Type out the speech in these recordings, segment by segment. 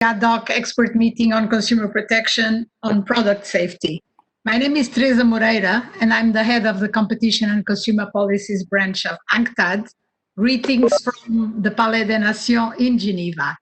ad hoc expert meeting on consumer protection on product safety. My name is Teresa Moreira, and I'm the head of the Competition and Consumer Policies branch of UNCTAD. Greetings from the Palais des Nations in Geneva.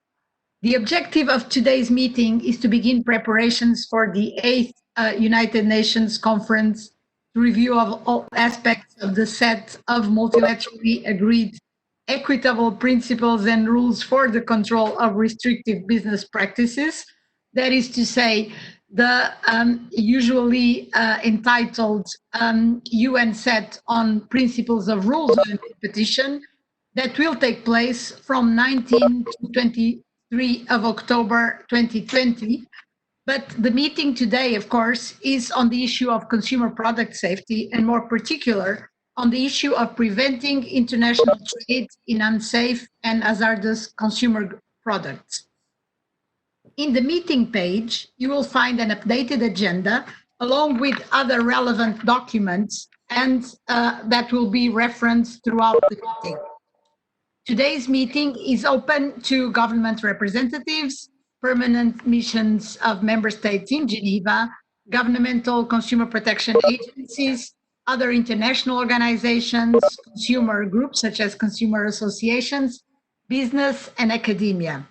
The objective of today's meeting is to begin preparations for the 8th United Nations Conference to review of all aspects of the set of multilaterally agreed equitable principles and rules for the control of restrictive business practices. That is to say, the usually entitled UNCTAD on Principles of Rules of Competition that will take place from 19 to 23 of October 2020. But the meeting today, of course, is on the issue of consumer product safety, and more particular, on the issue of preventing international trade in unsafe and hazardous consumer products. In the meeting page, you will find an updated agenda along with other relevant documents, and that will be referenced throughout the meeting. Today's meeting is open to government representatives, permanent missions of member states in Geneva, governmental consumer protection agencies, other international organizations, consumer groups such as consumer associations, business, and academia.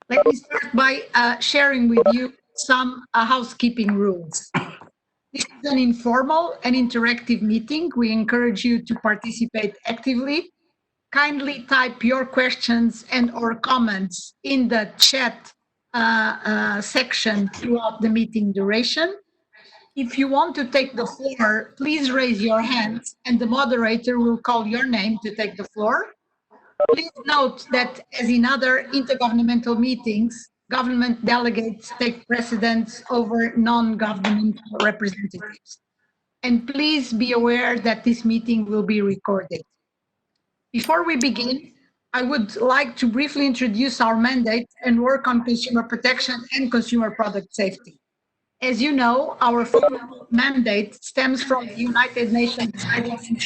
Let me start by sharing with you some housekeeping rules. This is an informal and interactive meeting. We encourage you to participate actively. Kindly type your questions and/or comments in the chat section throughout the meeting duration. If you want to take the floor, please raise your hand and the moderator will call your name to take the floor. Please note that, as in other intergovernmental meetings, government delegates take precedence over non-governmental representatives. And please be aware that this meeting will be recorded. Before we begin, I would like to briefly introduce our mandate and work on consumer protection and consumer product safety. As you know, our formal mandate stems from the United Nations Guidelines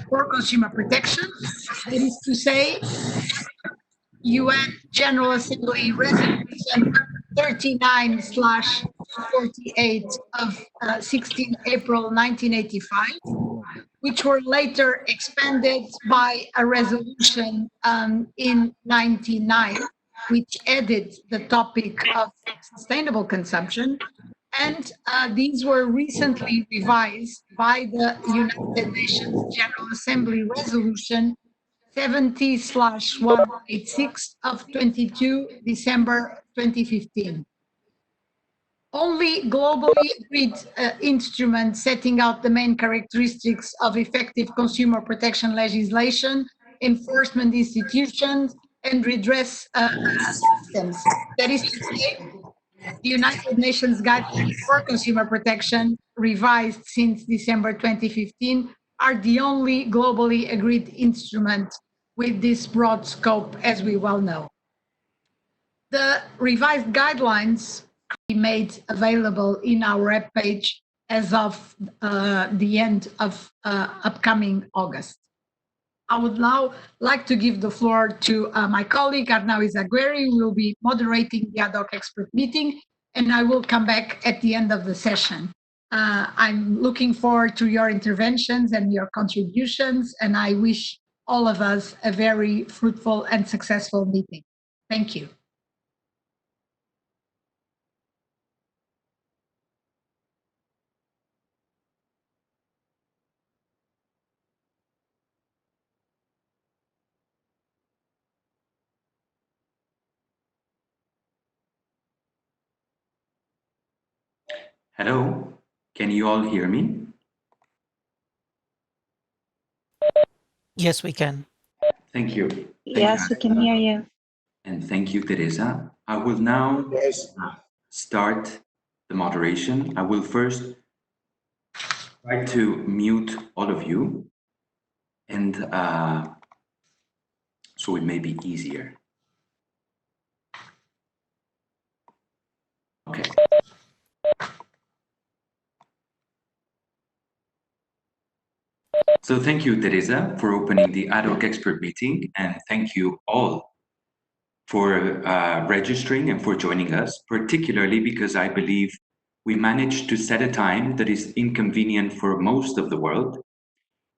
for Consumer Protection. That is to say, UN General Assembly Resolution 39/48 of 16 April 1985, which were later expanded by a resolution in 1999, which added the topic of sustainable consumption. And these were recently revised by the United Nations General Assembly Resolution 70/186 of 22 December 2015. Only globally agreed instruments setting out the main characteristics of effective consumer protection legislation, enforcement institutions, and redress systems. That is to say, the United Nations Guidelines for Consumer Protection, revised since December 2015, are the only globally agreed instrument with this broad scope, as we well know. The revised guidelines be made available in our webpage as of the end of upcoming August. I would now like to give the floor to my colleague, Arnau Izaguirre, who will be moderating the ad hoc expert meeting, and I will come back at the end of the session. I'm looking forward to your interventions and your contributions, and I wish all of us a very fruitful and successful meeting. Thank you. Hello, can you all hear me? Yes, we can. Thank you. Yes, we can hear you. And thank you, Teresa. I will now start the moderation. I will first try to mute all of you, and so it may be easier. Okay. So thank you, Teresa, for opening the ad hoc expert meeting, and thank you all for registering and for joining us, particularly because I believe we managed to set a time that is inconvenient for most of the world,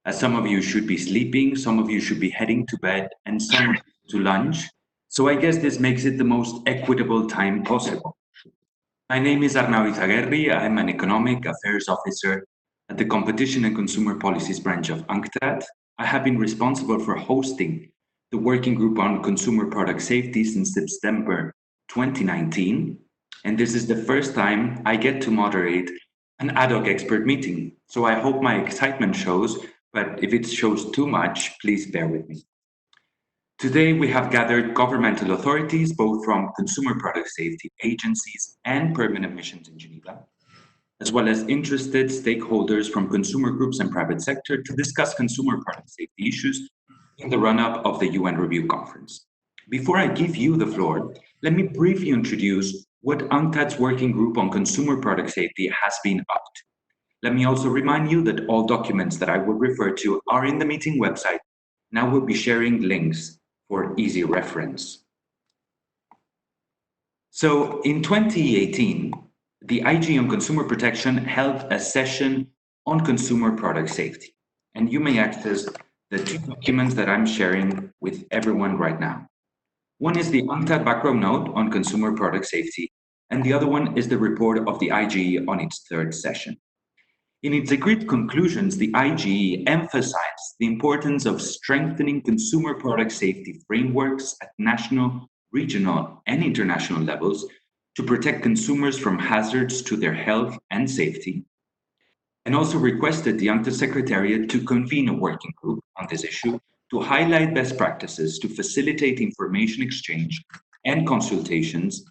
as some of you should be sleeping, some of you should be heading to bed, and some to lunch. So I guess this makes it the most equitable time possible. My name is Arnau Izaguirre. I'm an Economic Affairs Officer at the Competition and Consumer Policies branch of UNCTAD. I have been responsible for hosting the Working Group on Consumer Product Safety since September 2019. And this is the first time I get to moderate an ad hoc expert meeting. So I hope my excitement shows, but if it shows too much, please bear with me. Today, we have gathered governmental authorities, both from consumer product safety agencies and permanent missions in Geneva, as well as interested stakeholders from consumer groups and private sector to discuss consumer product safety issues in the run-up of the UN Review Conference. Before I give you the floor, let me briefly introduce what UNCTAD's Working Group on Consumer Product Safety has been up to. Let me also remind you that all documents that I will refer to are in the meeting website. Now we'll be sharing links for easy reference. So in 2018, the IG on Consumer Protection held a session on consumer product safety. And you may access the two documents that I'm sharing with everyone right now. One is the UNCTAD background note on consumer product safety, and the other one is the report of the IGE on its third session. In its agreed conclusions, the IGE emphasized the importance of strengthening consumer product safety frameworks at national, regional, and international levels to protect consumers from hazards to their health and safety, and also requested the UNCTAD Secretariat to convene a working group on this issue to highlight best practices to facilitate information exchange and consultations,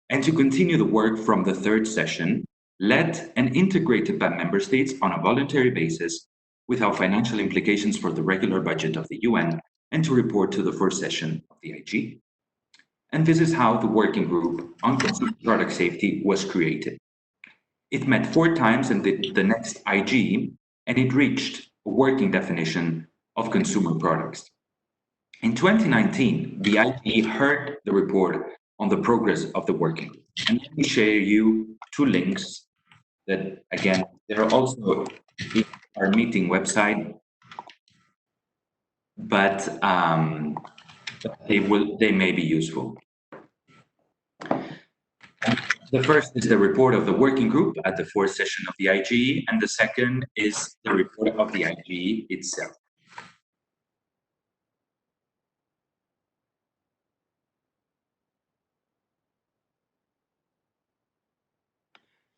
and to continue the work from the third session, led and integrated by member states on a voluntary basis without financial implications for the regular budget of the UN, and to report to the first session of the IG. And this is how the Working Group on Consumer Product Safety was created. It met 4 times in the next IG, and it reached a working definition of consumer products. In 2019, the IG heard the report on the progress of the working group. And let me share you 2 links that, again, they're also in our meeting website, but they may be useful. The first is the report of the working group at the 4th session of the IGE, and the second is the report of the IGE itself.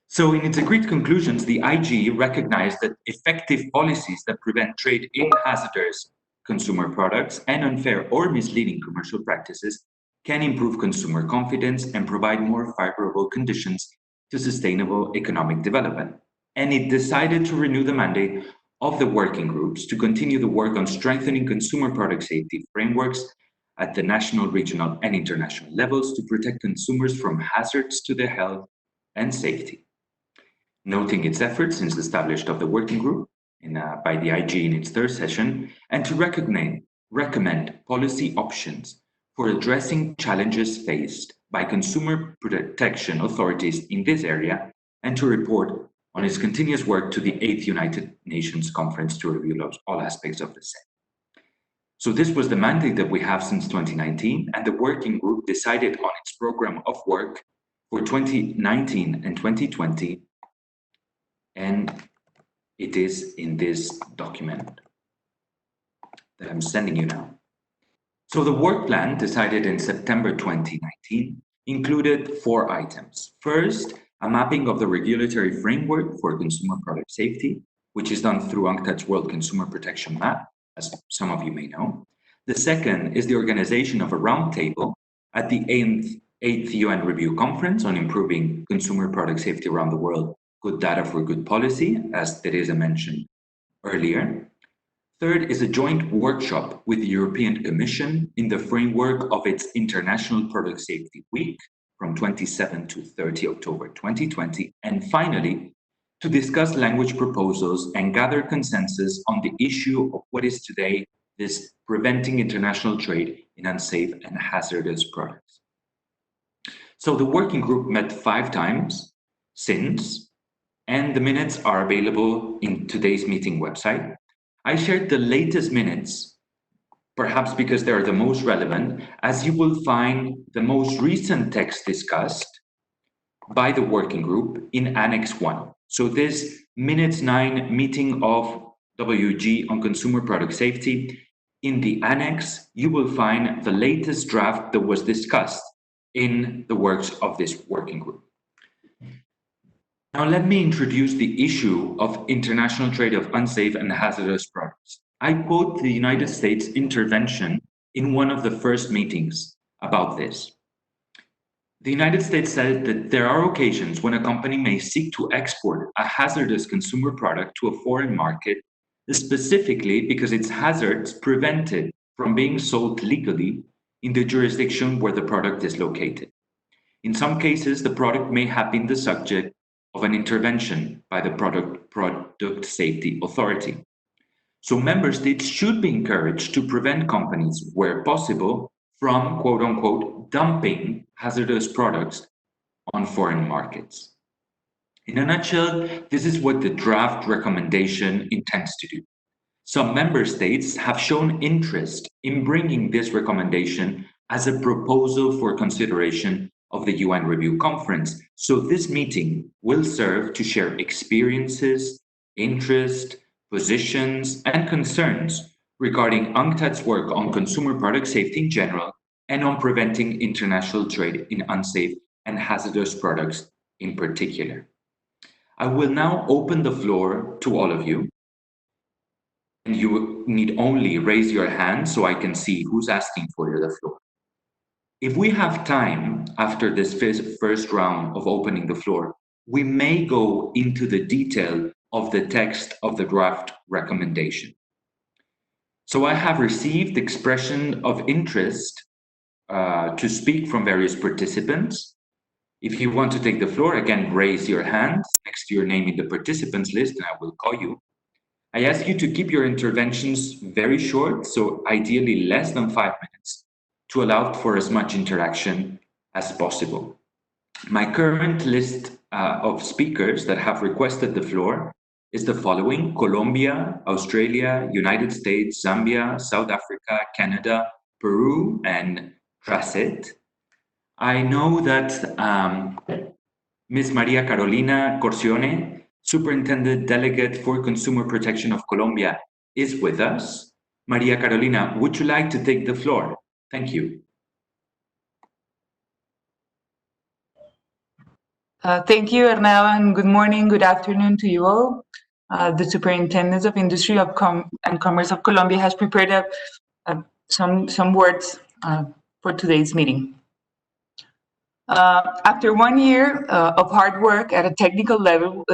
So in its agreed conclusions, the IGE recognized that effective policies that prevent trade in hazardous consumer products and unfair or misleading commercial practices can improve consumer confidence and provide more favorable conditions to sustainable economic development. And it decided to renew the mandate of the working groups to continue the work on strengthening consumer product safety frameworks at the national, regional, and international levels to protect consumers from hazards to their health and safety. Noting its efforts since the establishment of the working group by the IG in its 3rd session, and to recommend policy options for addressing challenges faced by consumer protection authorities in this area, and to report on its continuous work to the 8th United Nations Conference to review all aspects of the same. So this was the mandate that we have since 2019, and the working group decided on its program of work for 2019 and 2020, and it is in this document that I'm sending you now. So the work plan decided in September 2019 included 4 items. First, a mapping of the regulatory framework for consumer product safety, which is done through UNCTAD's World Consumer Protection Map, as some of you may know. The second is the organization of a roundtable at the 8th UN Review Conference on improving consumer product safety around the world, good data for good policy, as Teresa mentioned earlier. Third is a joint workshop with the European Commission in the framework of its International Product Safety Week from 27 to 30 October 2020. And finally, to discuss language proposals and gather consensus on the issue of what is today is preventing international trade in unsafe and hazardous products. So the working group met 5 times since, and the minutes are available in today's meeting website. I shared the latest minutes, perhaps because they are the most relevant, as you will find the most recent text discussed by the working group in Annex 1. So this minutes 9 meeting of WG on consumer product safety, in the annex, you will find the latest draft that was discussed in the works of this working group. Now let me introduce the issue of international trade of unsafe and hazardous products. I quote the United States intervention in one of the first meetings about this. The United States said that there are occasions when a company may seek to export a hazardous consumer product to a foreign market, specifically because its hazards prevent it from being sold legally in the jurisdiction where the product is located. In some cases, the product may have been the subject of an intervention by the Product Safety Authority. So member states should be encouraged to prevent companies, where possible, from quote-unquote dumping hazardous products on foreign markets. In a nutshell, this is what the draft recommendation intends to do. Some member states have shown interest in bringing this recommendation as a proposal for consideration of the UN Review Conference. So this meeting will serve to share experiences, interest, positions, and concerns regarding UNCTAD's work on consumer product safety in general and on preventing international trade in unsafe and hazardous products in particular. I will now open the floor to all of you. And you need only raise your hand so I can see who's asking for the floor. If we have time after this first round of opening the floor, we may go into the detail of the text of the draft recommendation. So I have received expression of interest to speak from various participants. If you want to take the floor, again, raise your hand next to your name in the participants list and I will call you. I ask you to keep your interventions very short, so ideally less than 5 minutes, to allow for as much interaction as possible. My current list of speakers that have requested the floor is the following: Colombia, Australia, United States, Zambia, South Africa, Canada, Peru, and Tracet. I know that Ms. Maria Carolina Corcione, Superintendent Delegate for Consumer Protection of Colombia, is with us. Maria Carolina, would you like to take the floor? Thank you. Thank you, Arnau, and good morning, good afternoon to you all. The Superintendent of Industry and Commerce of Colombia has prepared some words for today's meeting. After 1 year of hard work at a technical level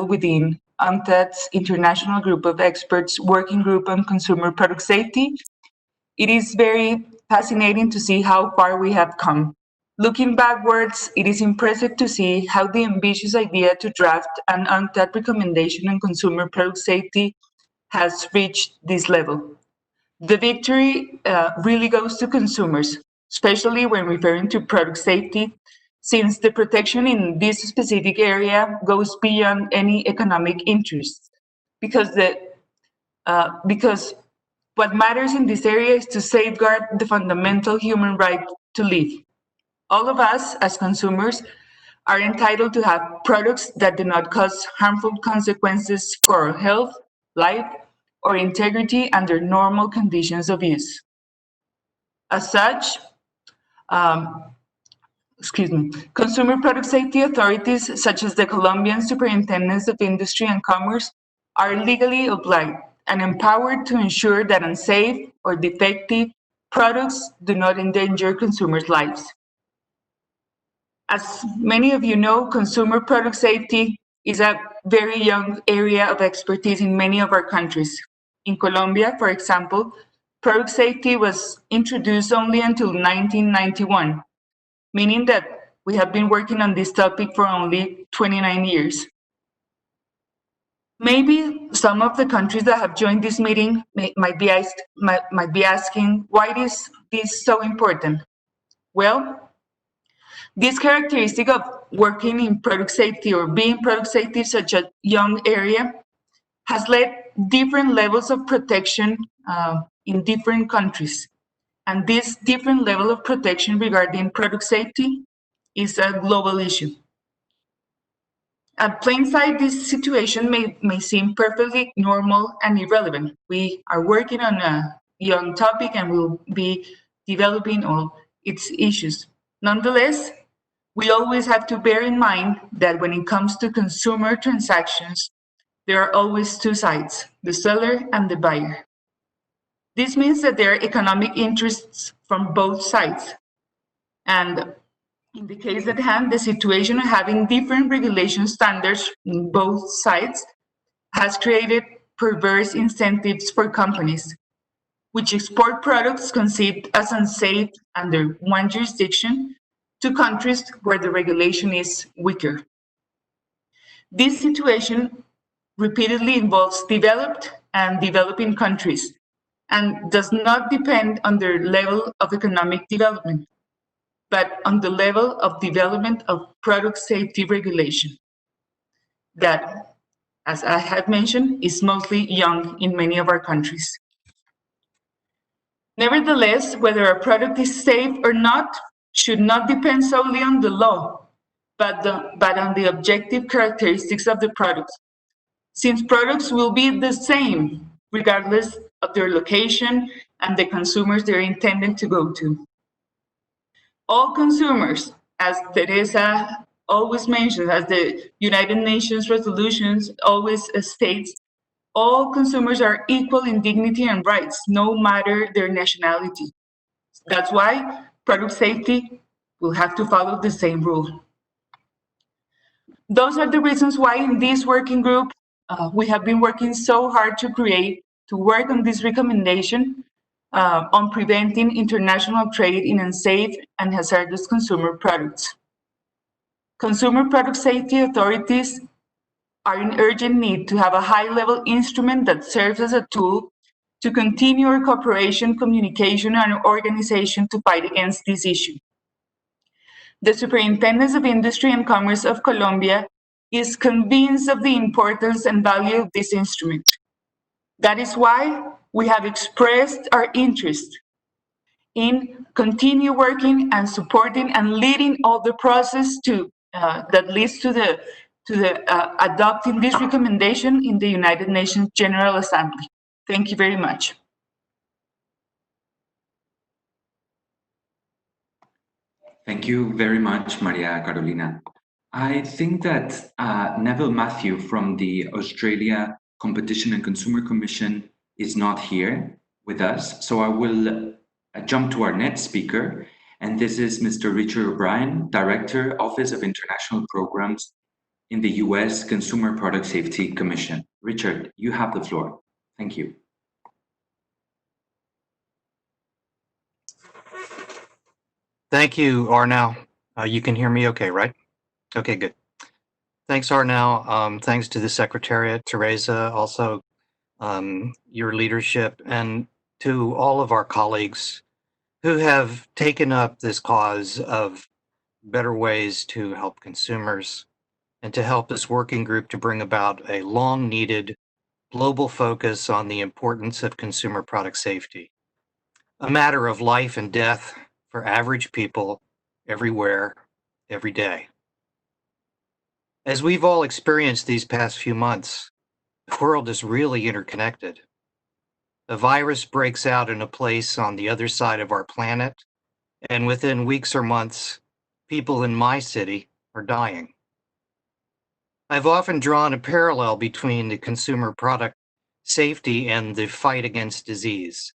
within UNCTAD's International Group of Experts Working Group on Consumer Product Safety, it is very fascinating to see how far we have come. Looking backwards, it is impressive to see how the ambitious idea to draft an UNCTAD recommendation on consumer product safety has reached this level. The victory really goes to consumers, especially when referring to product safety, since the protection in this specific area goes beyond any economic interest. Because what matters in this area is to safeguard the fundamental human right to live. All of us, as consumers, are entitled to have products that do not cause harmful consequences for our health, life, or integrity under normal conditions of use. As such, consumer product safety authorities, such as the Colombian Superintendents of Industry and Commerce, are legally obliged and empowered to ensure that unsafe or defective products do not endanger consumers' lives. As many of you know, consumer product safety is a very young area of expertise in many of our countries. In Colombia, for example, product safety was introduced only until 1991, meaning that we have been working on this topic for only 29 years. Maybe some of the countries that have joined this meeting might be asking, why is this so important? Well, this characteristic of working in product safety or being product safety such a young area has led different levels of protection in different countries. And this different level of protection regarding product safety is a global issue. At plain sight, this situation may seem perfectly normal and irrelevant. We are working on a young topic and we'll be developing all its issues. Nonetheless, we always have to bear in mind that when it comes to consumer transactions, there are always two sides, the seller and the buyer. This means that there are economic interests from both sides. And in the case at hand, the situation of having different regulation standards in both sides has created perverse incentives for companies, which export products conceived as unsafe under one jurisdiction to countries where the regulation is weaker. This situation repeatedly involves developed and developing countries and does not depend on their level of economic development, but on the level of development of product safety regulation that, as I have mentioned, is mostly young in many of our countries. Nevertheless, whether a product is safe or not should not depend solely on the law, but on the objective characteristics of the product, since products will be the same regardless of their location and the consumers they're intended to go to. All consumers, as Teresa always mentions, as the United Nations resolutions always states, all consumers are equal in dignity and rights, no matter their nationality. That's why product safety will have to follow the same rule. Those are the reasons why in this working group, we have been working so hard to work on this recommendation on preventing international trade in unsafe and hazardous consumer products. Consumer product safety authorities are in urgent need to have a high-level instrument that serves as a tool to continue our cooperation, communication, and organization to fight against this issue. The Superintendent of Industry and Commerce of Colombia is convinced of the importance and value of this instrument. That is why we have expressed our interest in continue working and supporting and leading all the process that leads to the adopting this recommendation in the United Nations General Assembly. Thank you very much. Thank you very much, Maria Carolina. I think that Neville Matthew from the Australia Competition and Consumer Commission is not here with us, so I will jump to our next speaker, and this is Mr. Richard O'Brien, Director, Office of International Programs in the U.S. Consumer Product Safety Commission. Richard, you have the floor. Thank you. Thank you, Arnau. You can hear me okay, right? Okay, good. Thanks, Arnau. Thanks to the Secretariat, Teresa, also your leadership, and to all of our colleagues who have taken up this cause of better ways to help consumers and to help this working group to bring about a long-needed global focus on the importance of consumer product safety, a matter of life and death for average people everywhere, every day. As we've all experienced these past few months, the world is really interconnected. A virus breaks out in a place on the other side of our planet, and within weeks or months, people in my city are dying. I've often drawn a parallel between the consumer product safety and the fight against disease.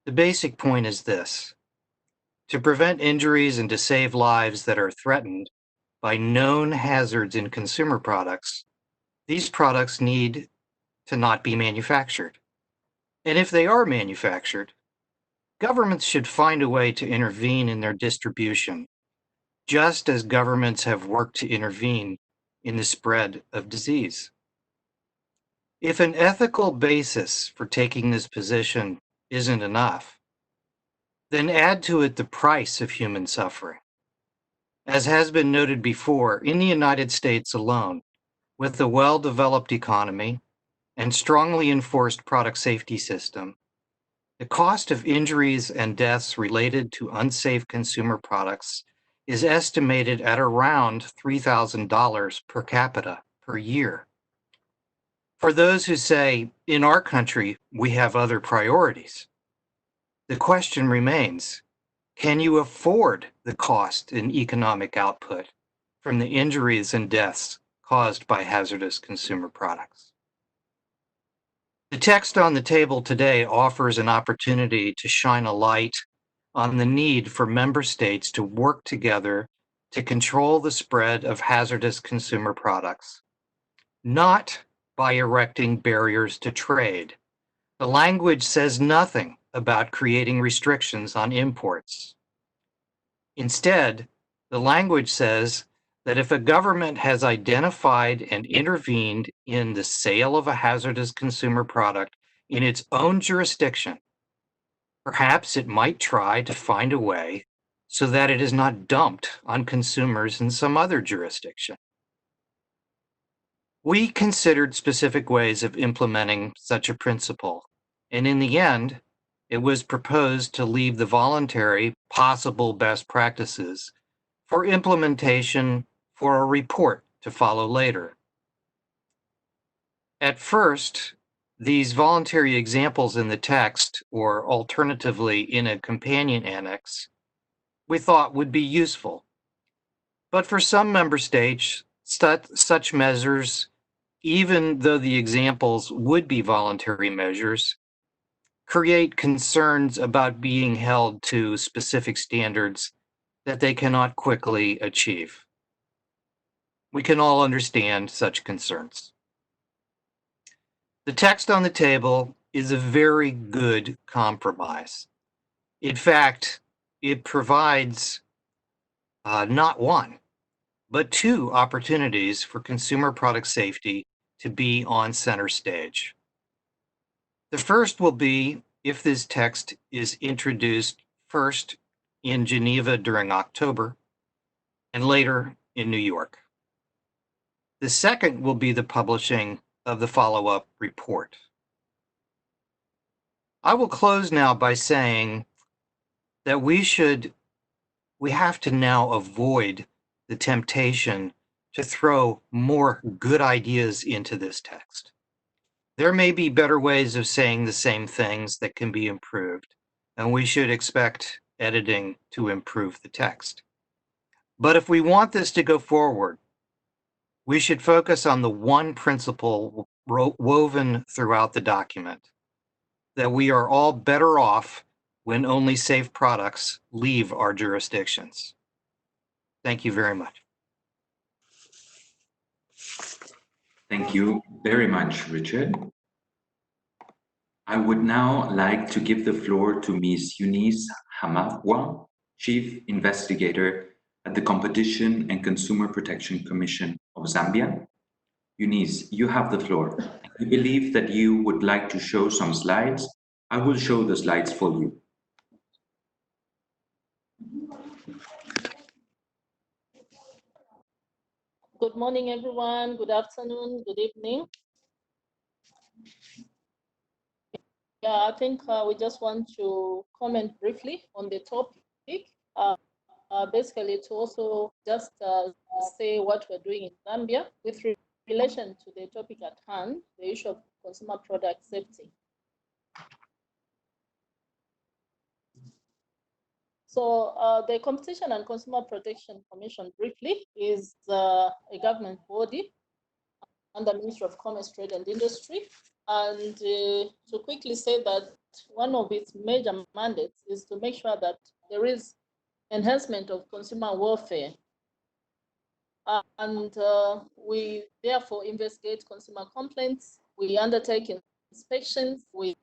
The basic point is this: to prevent injuries and to save lives that are threatened by known hazards in consumer products, these products need to not be manufactured. And if they are manufactured, governments should find a way to intervene in their distribution, just as governments have worked to intervene in the spread of disease. If an ethical basis for taking this position isn't enough, then add to it the price of human suffering. As has been noted before, in the United States alone, with a well-developed economy and strongly enforced product safety system, the cost of injuries and deaths related to unsafe consumer products is estimated at around $3,000 per capita per year. For those who say, in our country, we have other priorities, the question remains, can you afford the cost in economic output from the injuries and deaths caused by hazardous consumer products? The text on the table today offers an opportunity to shine a light on the need for member states to work together to control the spread of hazardous consumer products, not by erecting barriers to trade. The language says nothing about creating restrictions on imports. Instead, the language says that if a government has identified and intervened in the sale of a hazardous consumer product in its own jurisdiction, perhaps it might try to find a way so that it is not dumped on consumers in some other jurisdiction. We considered specific ways of implementing such a principle, and in the end, it was proposed to leave the voluntary possible best practices for implementation for a report to follow later. At first, these voluntary examples in the text, or alternatively in a companion annex, we thought would be useful. But for some member states, such measures, even though the examples would be voluntary measures, create concerns about being held to specific standards that they cannot quickly achieve. We can all understand such concerns. The text on the table is a very good compromise. In fact, it provides not one, but two opportunities for consumer product safety to be on center stage. The first will be if this text is introduced first in Geneva during October and later in New York. The second will be the publishing of the follow-up report. I will close now by saying that we have to now avoid the temptation to throw more good ideas into this text. There may be better ways of saying the same things that can be improved, and we should expect editing to improve the text. But if we want this to go forward, we should focus on the one principle woven throughout the document, that we are all better off when only safe products leave our jurisdictions. Thank you very much. Thank you very much, Richard. I would now like to give the floor to Ms. Eunice Hamafwa, Chief Investigator at the Competition and Consumer Protection Commission of Zambia. Eunice, you have the floor. I believe that you would like to show some slides. I will show the slides for you. Good morning, everyone. Good afternoon, good evening. Yeah, I think we just want to comment briefly on the topic. Basically, to also just say what we're doing in Zambia with relation to the topic at hand, the issue of consumer product safety. So the Competition and Consumer Protection Commission, briefly, is a government body under Ministry of Commerce, Trade and Industry. And to quickly say that one of its major mandates is to make sure that there is enhancement of consumer welfare. And we therefore investigate consumer complaints, we undertake inspections, we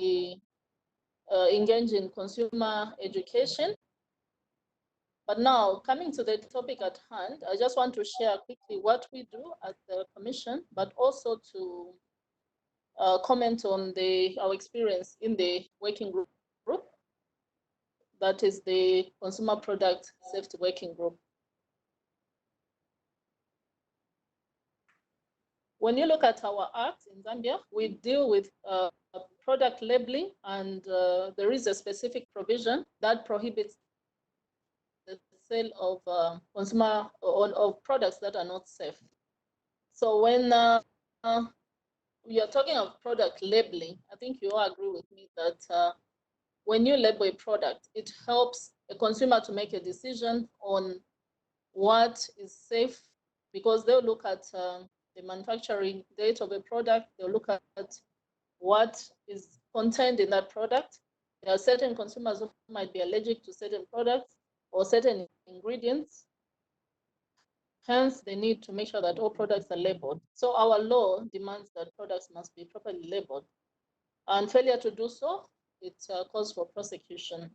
engage in consumer education. But now, coming to the topic at hand, I just want to share quickly what we do at the Commission, but also to comment on our experience in the working group. That is the Consumer Product Safety Working Group. When you look at our act in Zambia, we deal with product labeling, and there is a specific provision that prohibits the sale of of products that are not safe. So when we are talking of product labeling, I think you all agree with me that when you label a product, it helps a consumer to make a decision on what is safe, because they'll look at the manufacturing date of a product, they'll look at what is contained in that product. There are certain consumers who might be allergic to certain products or certain ingredients. Hence, they need to make sure that all products are labeled. So our law demands that products must be properly labeled. And failure to do so, it calls for prosecution.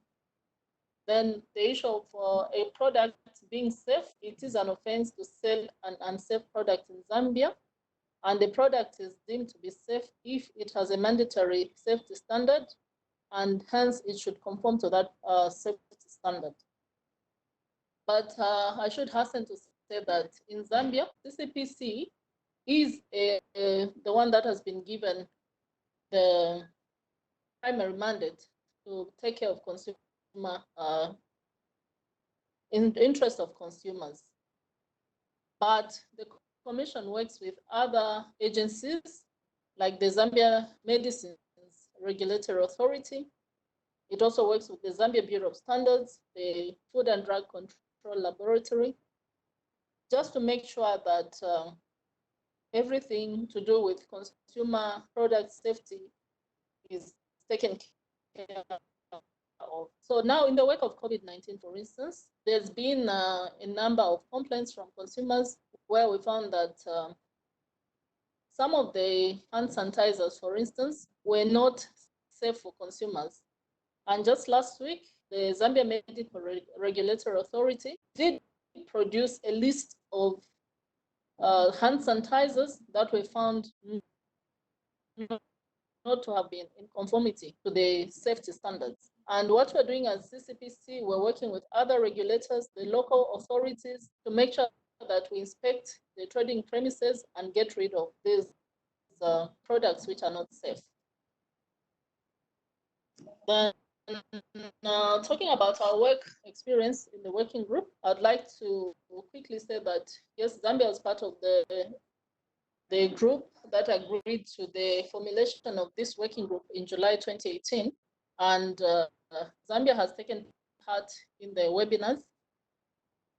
Then the issue of a product being safe, it is an offense to sell an unsafe product in Zambia. And the product is deemed to be safe if it has a mandatory safety standard, and hence it should conform to that safety standard. But I should hasten to say that in Zambia, CCPC is the one that has been given the primary mandate to take care of consumer in the interest of consumers. But the Commission works with other agencies like the Zambia Medicines Regulatory Authority. It also works with the Zambia Bureau of Standards, the Food and Drug Control Laboratory, just to make sure that everything to do with consumer product safety is taken care of. So now in the wake of COVID-19, for instance, there's been a number of complaints from consumers where we found that some of the hand sanitizers, for instance, were not safe for consumers. And just last week, the Zambia Medical Regulatory Authority did produce a list of hand sanitizers that were found not to have been in conformity to the safety standards. And what we're doing as CCPC, we're working with other regulators, the local authorities, to make sure that we inspect the trading premises and get rid of these products which are not safe. Then, talking about our work experience in the working group, I'd like to quickly say that, yes, Zambia was part of the group that agreed to the formulation of this working group in July 2018. And Zambia has taken part in the webinars.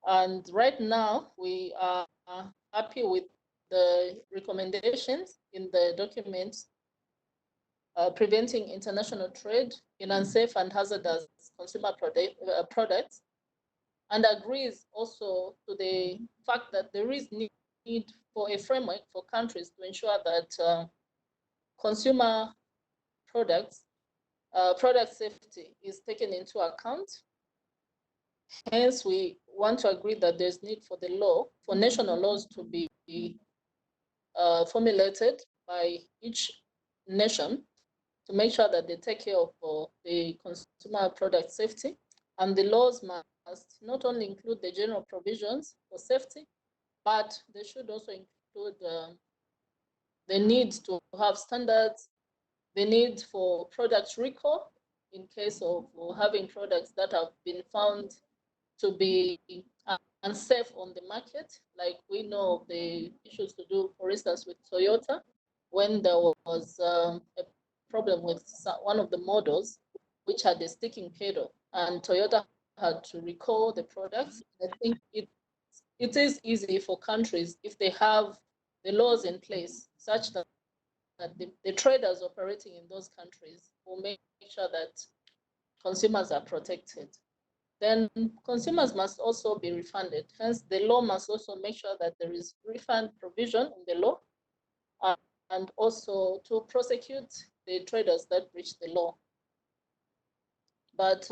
And right now, we are happy with the recommendations in the document preventing international trade in unsafe and hazardous consumer products, and agrees also to the fact that there is need for a framework for countries to ensure that consumer product safety is taken into account. Hence, we want to agree that there's need for for national laws to be formulated by each nation to make sure that they take care of the consumer product safety. And the laws must not only include the general provisions for safety, but they should also include the need to have standards, the need for product recall in case of having products that have been found to be unsafe on the market. Like we know the issues to do, for instance, with Toyota, when there was a problem with one of the models which had a sticking pedal, and Toyota had to recall the products. I think it is easy for countries, if they have the laws in place, such that the traders operating in those countries will make sure that consumers are protected. Then consumers must also be refunded. Hence, the law must also make sure that there is refund provision in the law, and also to prosecute the traders that breach the law. But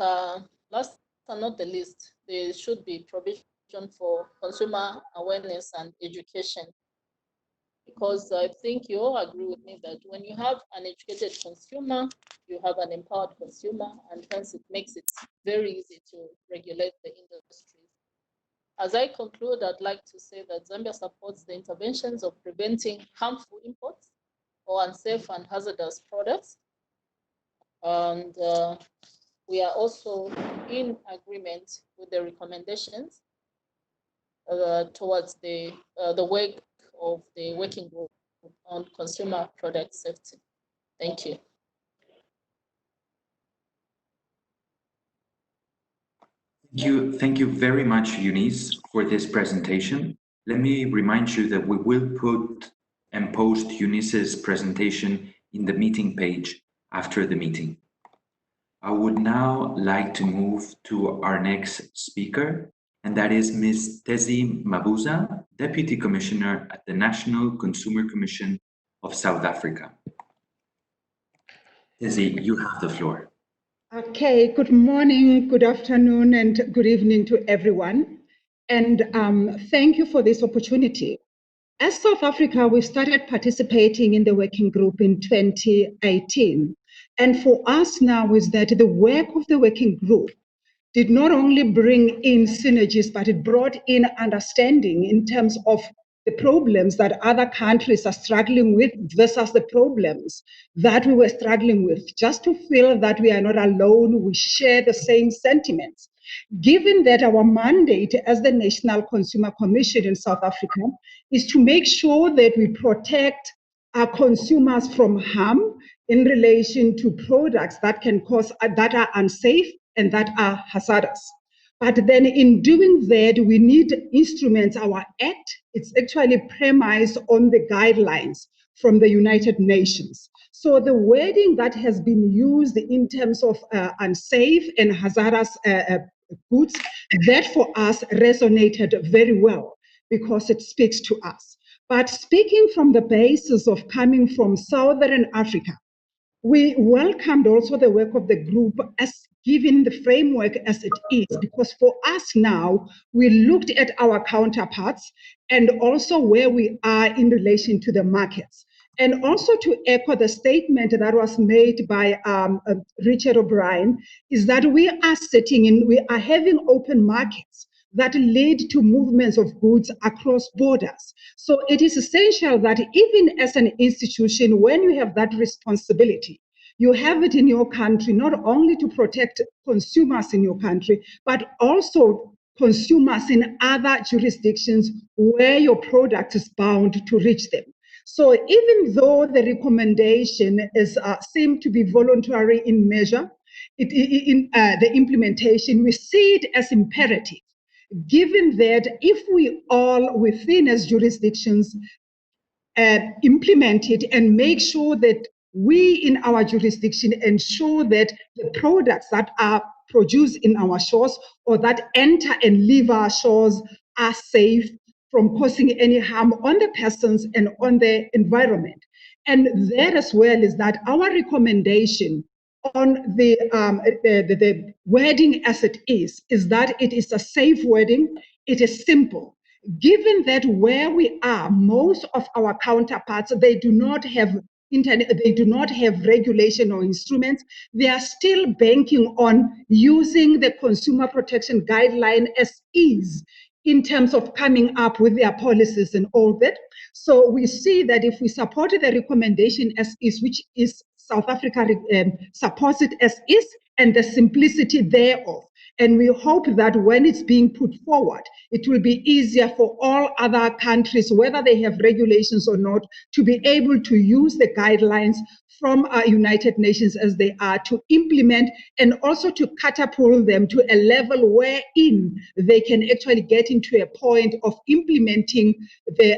last but not the least, there should be provision for consumer awareness and education. because I think you all agree with me that when you have an educated consumer, you have an empowered consumer, and hence it makes it very easy to regulate the industry. As I conclude, I'd like to say that Zambia supports the interventions of preventing harmful imports or unsafe and hazardous products. And we are also in agreement with the recommendations towards the work of the working group on consumer product safety. Thank you. Thank you very much, Eunice, for this presentation. Let me remind you that we will put and post Eunice's presentation in the meeting page after the meeting. I would now like to move to our next speaker, and that is Ms. Tezi Mabuza, Deputy Commissioner at the National Consumer Commission of South Africa. Tezi, you have the floor. Okay, good morning, good afternoon, and good evening to everyone. And thank you for this opportunity. As South Africa, we started participating in the working group in 2018. And for us now is that the work of the working group did not only bring in synergies, but it brought in understanding in terms of the problems that other countries are struggling with versus the problems that we were struggling with, just to feel that we are not alone, we share the same sentiments. Given that our mandate as the National Consumer Commission in South Africa is to make sure that we protect our consumers from harm in relation to products that can cause, that are unsafe and that are hazardous. But then in doing that, we need instruments. Our act, it's actually premised on the guidelines from the United Nations. So the wording that has been used in terms of unsafe and hazardous goods, that for us resonated very well because it speaks to us. But speaking from the basis of coming from Southern Africa, we welcomed also the work of the group as given the framework as it is, because for us now, we looked at our counterparts and also where we are in relation to the markets. And also to echo the statement that was made by Richard O'Brien, is that we are having open markets that lead to movements of goods across borders. So it is essential that even as an institution, when you have that responsibility, you have it in your country, not only to protect consumers in your country, but also consumers in other jurisdictions where your product is bound to reach them. So even though the recommendation is seem to be voluntary in measure, the implementation, we see it as imperative, given that if we all within as jurisdictions implement it and make sure that we in our jurisdiction ensure that the products that are produced in our shores or that enter and leave our shores are safe from causing any harm on the persons and on the environment. And that as well is that our recommendation on the wording as it is that it is a safe wording, it is simple. Given that where we are, most of our counterparts, they do not have internet, they do not have regulation or instruments. They are still banking on using the consumer protection guideline as is in terms of coming up with their policies and all that. So we see that if we support the recommendation as is, which is South Africa supports it as is, and the simplicity thereof. And we hope that when it's being put forward, it will be easier for all other countries, whether they have regulations or not, to be able to use the guidelines from United Nations as they are to implement and also to catapult them to a level wherein they can actually get into a point of implementing the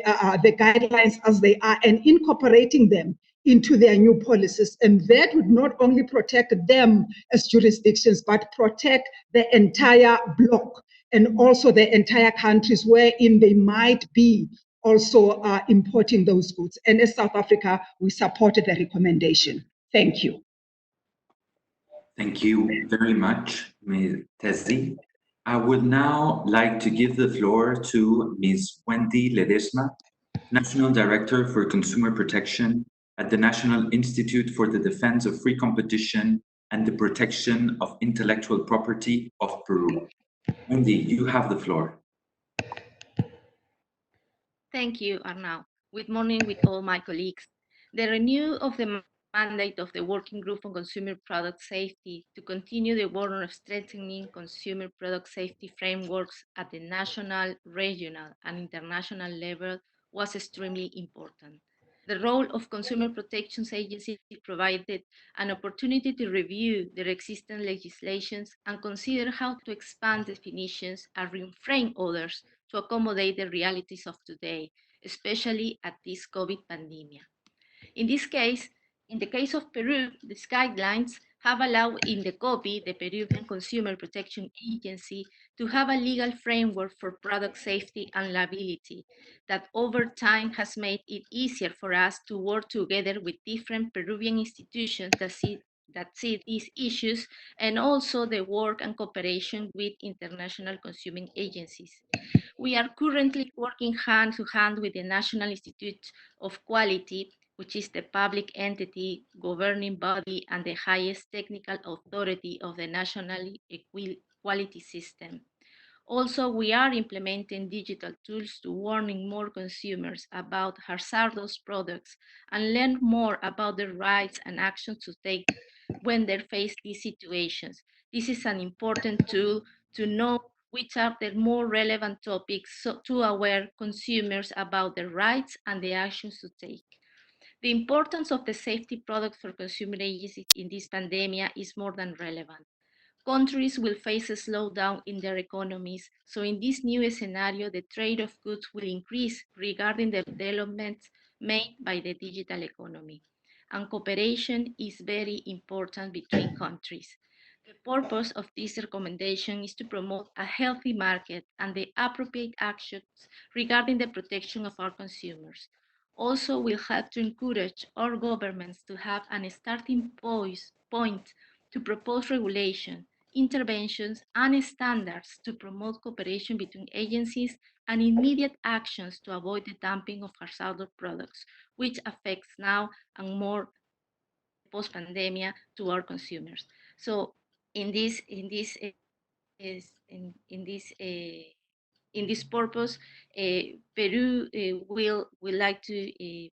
guidelines as they are and incorporating them into their new policies. And that would not only protect them as jurisdictions, but protect the entire bloc and also the entire countries wherein they might be also importing those goods. And as South Africa, we supported the recommendation. Thank you. Thank you very much, Ms. Tezi. I would now like to give the floor to Ms. Wendy Ledesma, National Director for Consumer Protection at the National Institute for the Defense of Free Competition and the Protection of Intellectual Property of Peru. Wendy, you have the floor. Thank you, Arnau. Good morning with all my colleagues. The renewal of the mandate of the Working Group on Consumer Product Safety to continue the work of strengthening consumer product safety frameworks at the national, regional, and international level was extremely important. The role of consumer protection agencies provided an opportunity to review their existing legislations and consider how to expand definitions and reframe others to accommodate the realities of today, especially at this COVID pandemic. In this case, in the case of Peru, these guidelines have allowed INDECOPI, the Peruvian Consumer Protection Agency, to have a legal framework for product safety and liability that over time has made it easier for us to work together with different Peruvian institutions that see these issues, and also the work and cooperation with international consuming agencies. We are currently working hand to hand with the National Institute of Quality, which is the public entity, governing body, and the highest technical authority of the national quality system. Also, we are implementing digital tools to warning more consumers about hazardous products and learn more about their rights and actions to take when they face these situations. This is an important tool to know which are the more relevant topics to aware consumers about their rights and the actions to take. The importance of the safety product for consumer agencies in this pandemic is more than relevant. Countries will face a slowdown in their economies, so in this new scenario, the trade of goods will increase regarding the developments made by the digital economy. And cooperation is very important between countries. The purpose of this recommendation is to promote a healthy market and the appropriate actions regarding the protection of our consumers. Also, will help to encourage our governments to have a starting point to propose regulation, interventions, and standards to promote cooperation between agencies and immediate actions to avoid the dumping of hazardous products, which affects now and more post-pandemic to our consumers. So in this purpose, Peru will like to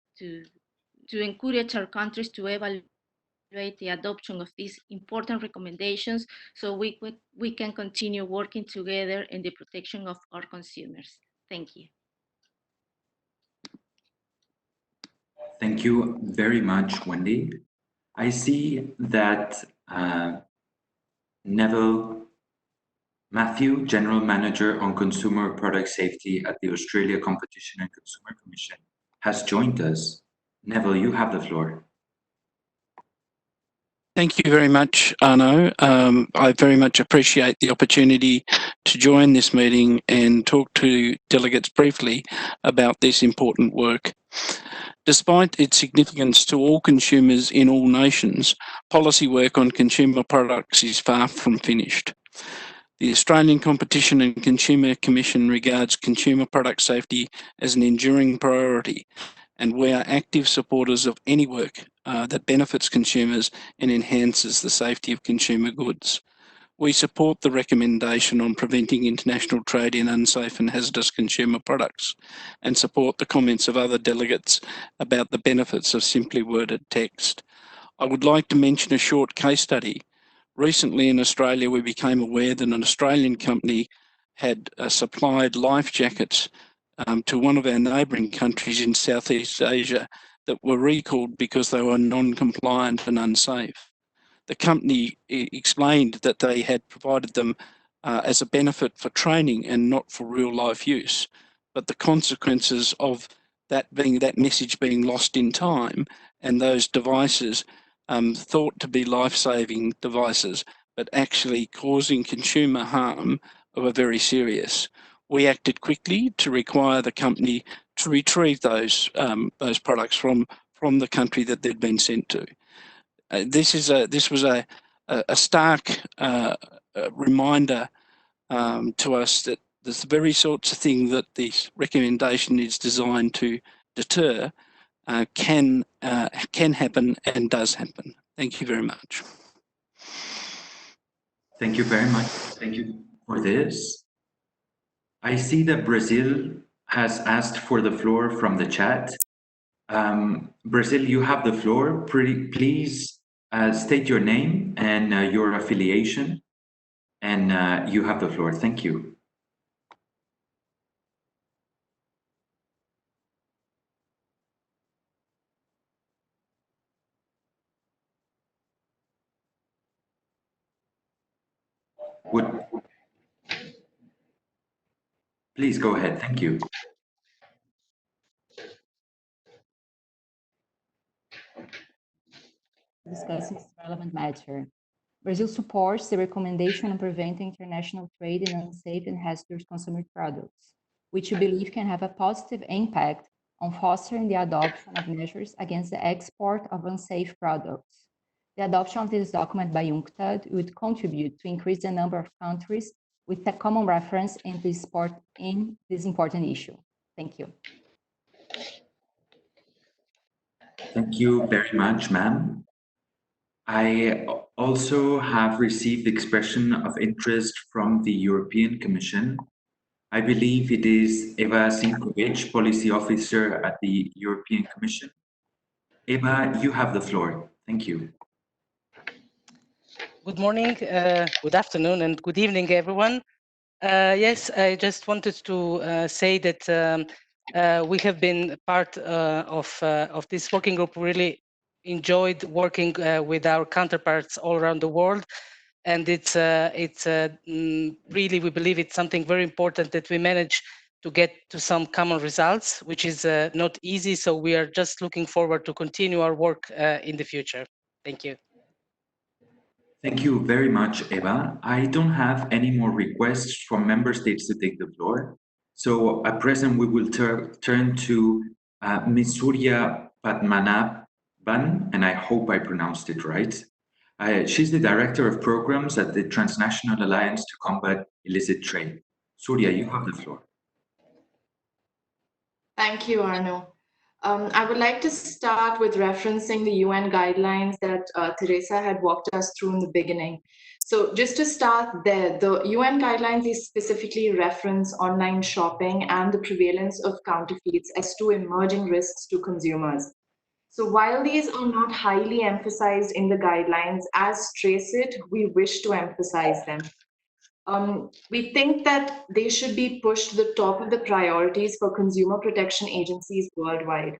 encourage our countries to evaluate the adoption of these important recommendations so we can continue working together in the protection of our consumers. Thank you. Thank you very much, Wendy. I see that Neville Matthew, General Manager on Consumer Product Safety at the Australia Competition and Consumer Commission, has joined us. Neville, you have the floor. Thank you very much, Arno. I very much appreciate the opportunity to join this meeting and talk to delegates briefly about this important work. Despite its significance to all consumers in all nations, policy work on consumer products is far from finished. The Australian Competition and Consumer Commission regards consumer product safety as an enduring priority, and we are active supporters of any work that benefits consumers and enhances the safety of consumer goods. We support the recommendation on preventing international trade in unsafe and hazardous consumer products, and support the comments of other delegates about the benefits of simply worded text. I would like to mention a short case study. Recently in Australia, we became aware that an Australian company had supplied life jackets to one of our neighbouring countries in Southeast Asia that were recalled because they were non-compliant and unsafe. The company explained that they had provided them as a benefit for training and not for real life use, but the consequences of that message being lost in time and those devices thought to be life-saving devices, but actually causing consumer harm, were very serious. We acted quickly to require the company to retrieve those products from the country that they'd been sent to. This was a stark reminder to us that there's the very sorts of thing that this recommendation is designed to deter can happen and does happen. Thank you very much. Thank you very much. Thank you for this. I see that Brazil has asked for the floor from the chat. Brazil, you have the floor. Please state your name and your affiliation, and you have the floor. Thank you. Please go ahead. Thank you. Discussing this relevant matter. Brazil supports the recommendation on preventing international trade in unsafe and hazardous consumer products, which we believe can have a positive impact on fostering the adoption of measures against the export of unsafe products. The adoption of this document by UNCTAD would contribute to increase the number of countries with a common reference in this important issue. Thank you. Thank you very much, ma'am. I also have received expression of interest from the European Commission. I believe it is Eva Sinkovic, Policy Officer at the European Commission. Eva, you have the floor. Thank you. Good morning, good afternoon, and good evening, everyone. Yes, I just wanted to say that we have been part of this working group. Really enjoyed working with our counterparts all around the world, and it's really, we believe it's something very important that we manage to get to some common results, which is not easy. So we are just looking forward to continue our work in the future. Thank you. Thank you very much, Eva. I don't have any more requests from member states to take the floor. So at present, we will turn to Ms. Surya Padmanabhan, and I hope I pronounced it right. She's the Director of Programs at the Transnational Alliance to Combat Illicit Trade. Surya, you have the floor. Thank you, Arno. I would like to start with referencing the UN guidelines that Teresa had walked us through in the beginning. So just to start there, the UN guidelines is specifically reference online shopping and the prevalence of counterfeits as two emerging risks to consumers. So while these are not highly emphasized in the guidelines, as Trace It, we wish to emphasize them. We think that they should be pushed to the top of the priorities for consumer protection agencies worldwide.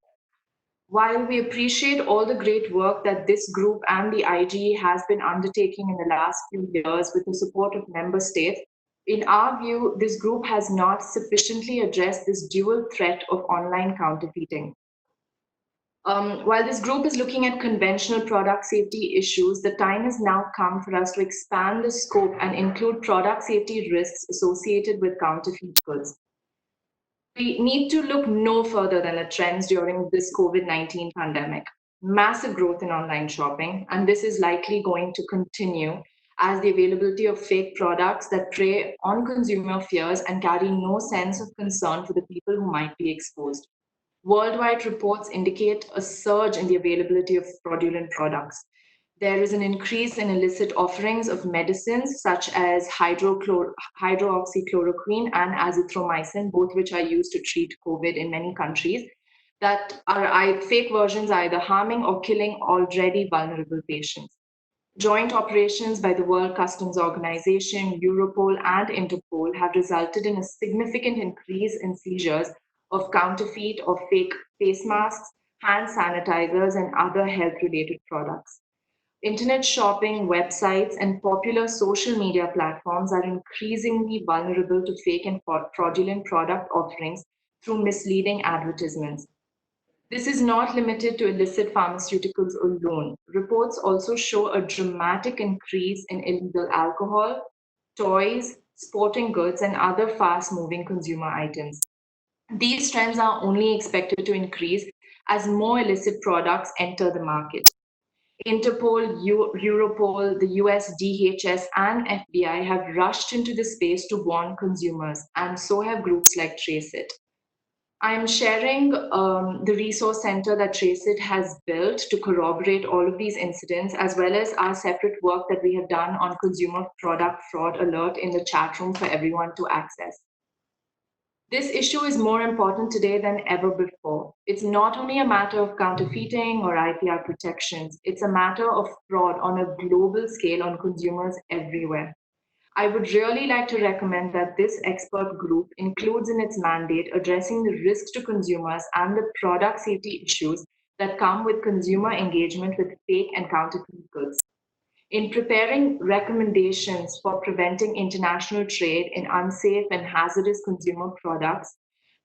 While we appreciate all the great work that this group and the IGE has been undertaking in the last few years with the support of member states, in our view, this group has not sufficiently addressed this dual threat of online counterfeiting. While this group is looking at conventional product safety issues, the time has now come for us to expand the scope and include product safety risks associated with counterfeit goods. We need to look no further than the trends during this COVID-19 pandemic. Massive growth in online shopping, and this is likely going to continue as the availability of fake products that prey on consumer fears and carry no sense of concern for the people who might be exposed. Worldwide reports indicate a surge in the availability of fraudulent products. There is an increase in illicit offerings of medicines such as hydroxychloroquine and azithromycin, both which are used to treat COVID in many countries, that are fake versions either harming or killing already vulnerable patients. Joint operations by the World Customs Organization, Europol, and Interpol have resulted in a significant increase in seizures of counterfeit or fake face masks, hand sanitizers, and other health-related products. Internet shopping websites and popular social media platforms are increasingly vulnerable to fake and fraudulent product offerings through misleading advertisements. This is not limited to illicit pharmaceuticals alone. Reports also show a dramatic increase in illegal alcohol, toys, sporting goods, and other fast-moving consumer items. These trends are only expected to increase as more illicit products enter the market. Interpol, Europol, the US DHS, and FBI have rushed into the space to warn consumers, and so have groups like Trace It. I'm sharing the resource center that TRACEIT has built to corroborate all of these incidents, as well as our separate work that we have done on consumer product fraud alert in the chat room for everyone to access. This issue is more important today than ever before. It's not only a matter of counterfeiting or IPR protections, it's a matter of fraud on a global scale on consumers everywhere. I would really like to recommend that this expert group includes in its mandate addressing the risks to consumers and the product safety issues that come with consumer engagement with fake and counterfeit goods. In preparing recommendations for preventing international trade in unsafe and hazardous consumer products,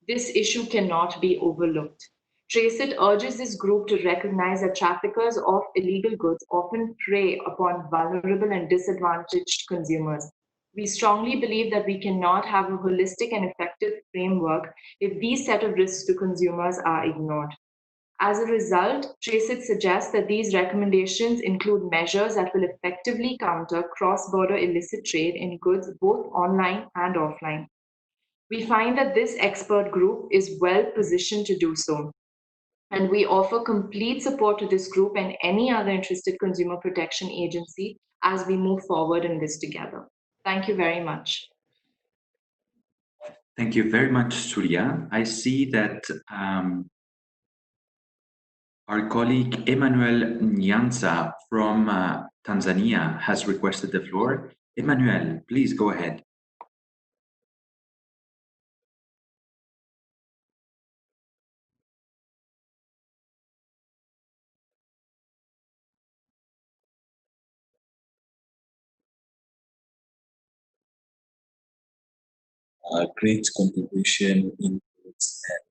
this issue cannot be overlooked. TRACEIT urges this group to recognize that traffickers of illegal goods often prey upon vulnerable and disadvantaged consumers. We strongly believe that we cannot have a holistic and effective framework if these set of risks to consumers are ignored. As a result, TRACEIT suggests that these recommendations include measures that will effectively counter cross-border illicit trade in goods both online and offline. We find that this expert group is well positioned to do so, and we offer complete support to this group and any other interested consumer protection agency as we move forward in this together. Thank you very much. Thank you very much, Surya. I see that our colleague Emmanuel Nyanza from Tanzania has requested the floor. Emmanuel, please go ahead. A great contribution, inputs, and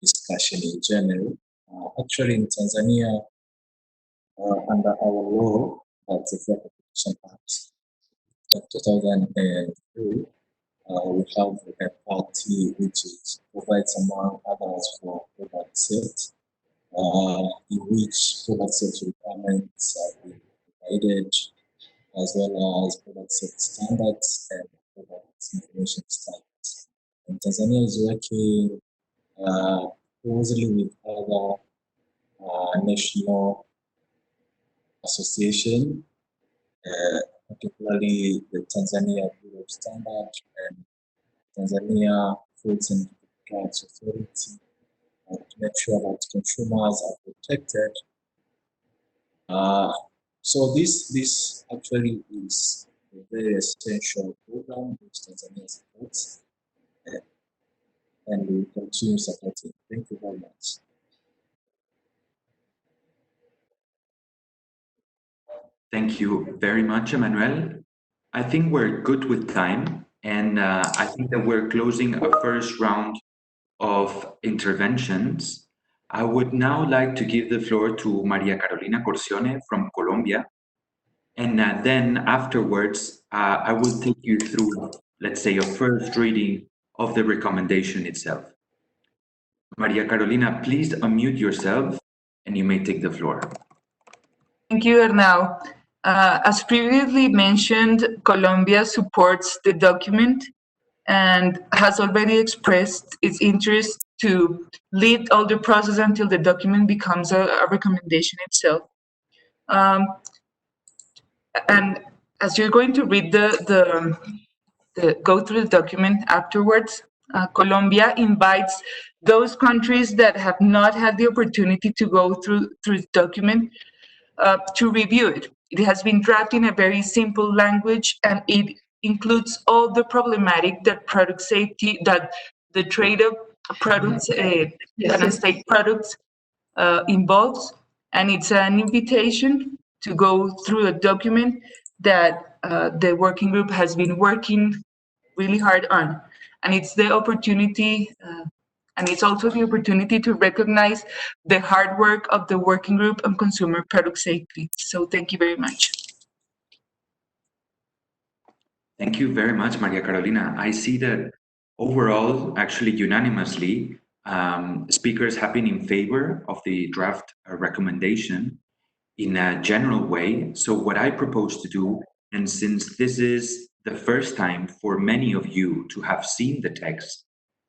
discussion in general. Actually, in Tanzania, under our law, that's the Fair Competition Act of 2003, we have a party which provides, among others, for product safety, in which product safety requirements are provided, as well as product safety standards and product information standards. And Tanzania is working closely with other national association, particularly the Tanzania Bureau of Standards and Tanzania Foods and Drugs Authority, to make sure that consumers are protected. So this actually is a very essential program which Tanzania supports, and we will continue supporting. Thank you very much. Thank you very much, Emmanuel. I think we're good with time, and I think that we're closing a first round of interventions. I would now like to give the floor to Maria Carolina Corcione from Colombia. And then afterwards, I will take you through, let's say, a first reading of the recommendation itself. Maria Carolina, please unmute yourself and you may take the floor. Thank you, Arnau. As previously mentioned, Colombia supports the document and has already expressed its interest to lead all the process until the document becomes a recommendation itself. And as you're going to read go through the document afterwards, Colombia invites those countries that have not had the opportunity to go through the document to review it. It has been drafted in a very simple language, and it includes all the problematic that product safety, that the trade of products, and state products involves. And it's an invitation to go through a document that the working group has been working really hard on. And it's the opportunity, and it's also the opportunity to recognize the hard work of the working group on consumer product safety. So thank you very much. Thank you very much, Maria Carolina. I see that overall, actually unanimously, speakers have been in favor of the draft recommendation in a general way. So what I propose to do, and since this is the first time for many of you to have seen the text,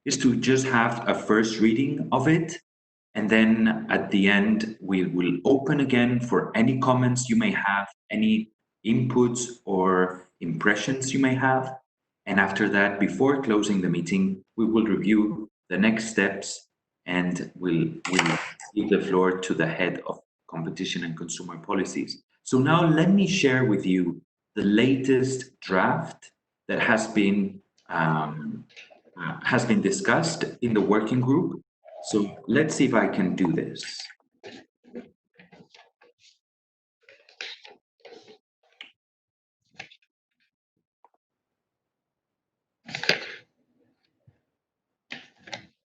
is to just have a first reading of it. And then at the end, we will open again for any comments you may have, any inputs or impressions you may have. And after that, before closing the meeting, we will review the next steps and we'll give the floor to the head of competition and consumer policies. So now let me share with you the latest draft that has been discussed in the working group. So let's see if I can do this.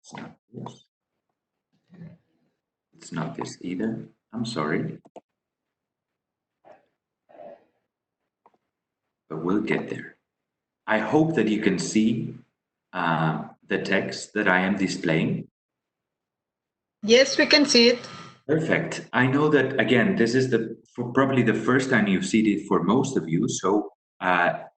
It's not this. It's not this either. I'm sorry. But we'll get there. I hope that you can see the text that I am displaying. Yes, we can see it. Perfect. I know that, again, this is probably the first time you've seen it for most of you. So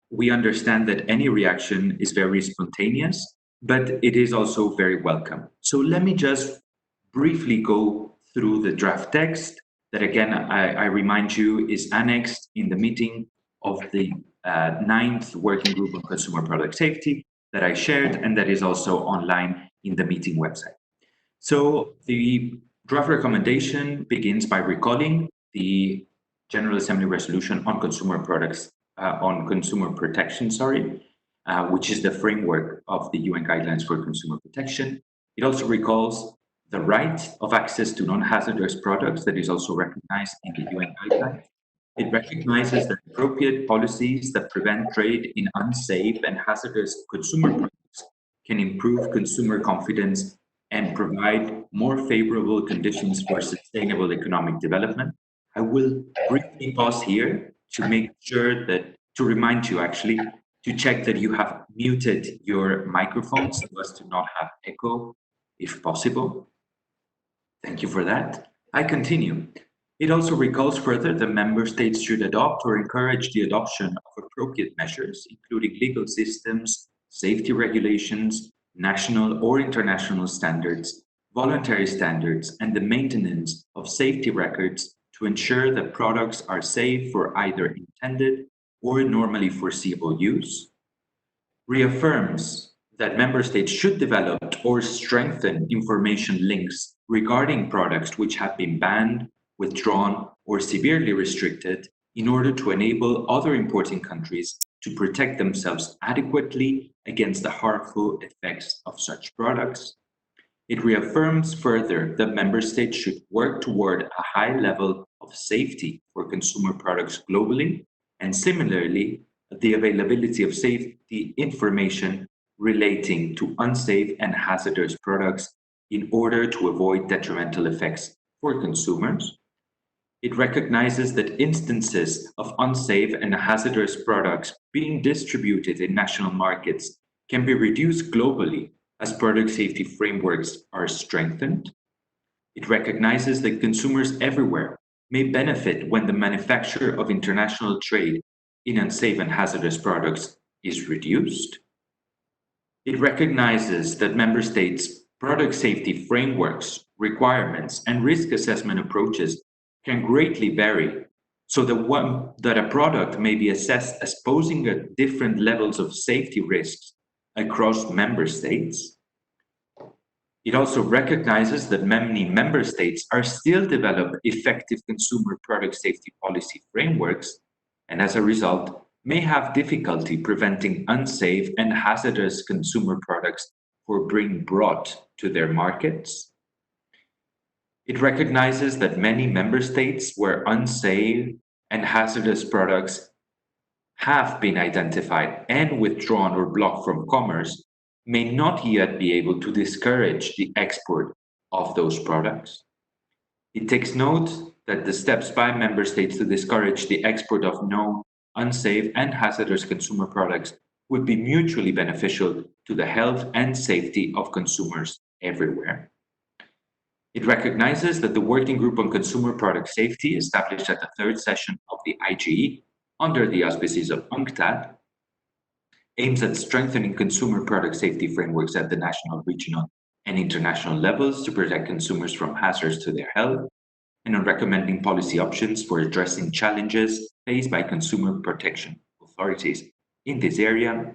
we understand that any reaction is very spontaneous, but it is also very welcome. So let me just briefly go through the draft text that, again, I remind you is annexed in the meeting of the 9th Working Group on Consumer Product Safety that I shared, and that is also online in the meeting website. So the draft recommendation begins by recalling the General Assembly resolution on consumer products, on consumer protection, which is the framework of the UN guidelines for consumer protection. It also recalls the right of access to non-hazardous products that is also recognized in the UN guidelines. It recognizes that appropriate policies that prevent trade in unsafe and hazardous consumer products can improve consumer confidence and provide more favorable conditions for sustainable economic development. I will briefly pause here to make sure that, to remind you actually, to check that you have muted your microphones so as to not have echo, if possible. Thank you for that. I continue. It also recalls further that member states should adopt or encourage the adoption of appropriate measures, including legal systems, safety regulations, national or international standards, voluntary standards, and the maintenance of safety records to ensure that products are safe for either intended or normally foreseeable use. Reaffirms that member states should develop or strengthen information links regarding products which have been banned, withdrawn, or severely restricted in order to enable other importing countries to protect themselves adequately against the harmful effects of such products. It reaffirms further that member states should work toward a high level of safety for consumer products globally, and similarly, the availability of safety information relating to unsafe and hazardous products in order to avoid detrimental effects for consumers. It recognizes that instances of unsafe and hazardous products being distributed in national markets can be reduced globally as product safety frameworks are strengthened. It recognizes that consumers everywhere may benefit when the manufacture of international trade in unsafe and hazardous products is reduced. It recognizes that member states' product safety frameworks, requirements, and risk assessment approaches can greatly vary, so that a product may be assessed as posing at different levels of safety risks across member states. It also recognizes that many member states are still developing effective consumer product safety policy frameworks, and as a result, may have difficulty preventing unsafe and hazardous consumer products from being brought to their markets. It recognizes that many member states where unsafe and hazardous products have been identified and withdrawn or blocked from commerce may not yet be able to discourage the export of those products. It takes note that the steps by member states to discourage the export of known unsafe and hazardous consumer products would be mutually beneficial to the health and safety of consumers everywhere. It recognizes that the Working Group on Consumer Product Safety, established at the 3rd session of the IGE under the auspices of UNCTAD, aims at strengthening consumer product safety frameworks at the national, regional, and international levels to protect consumers from hazards to their health, and on recommending policy options for addressing challenges faced by consumer protection authorities in this area.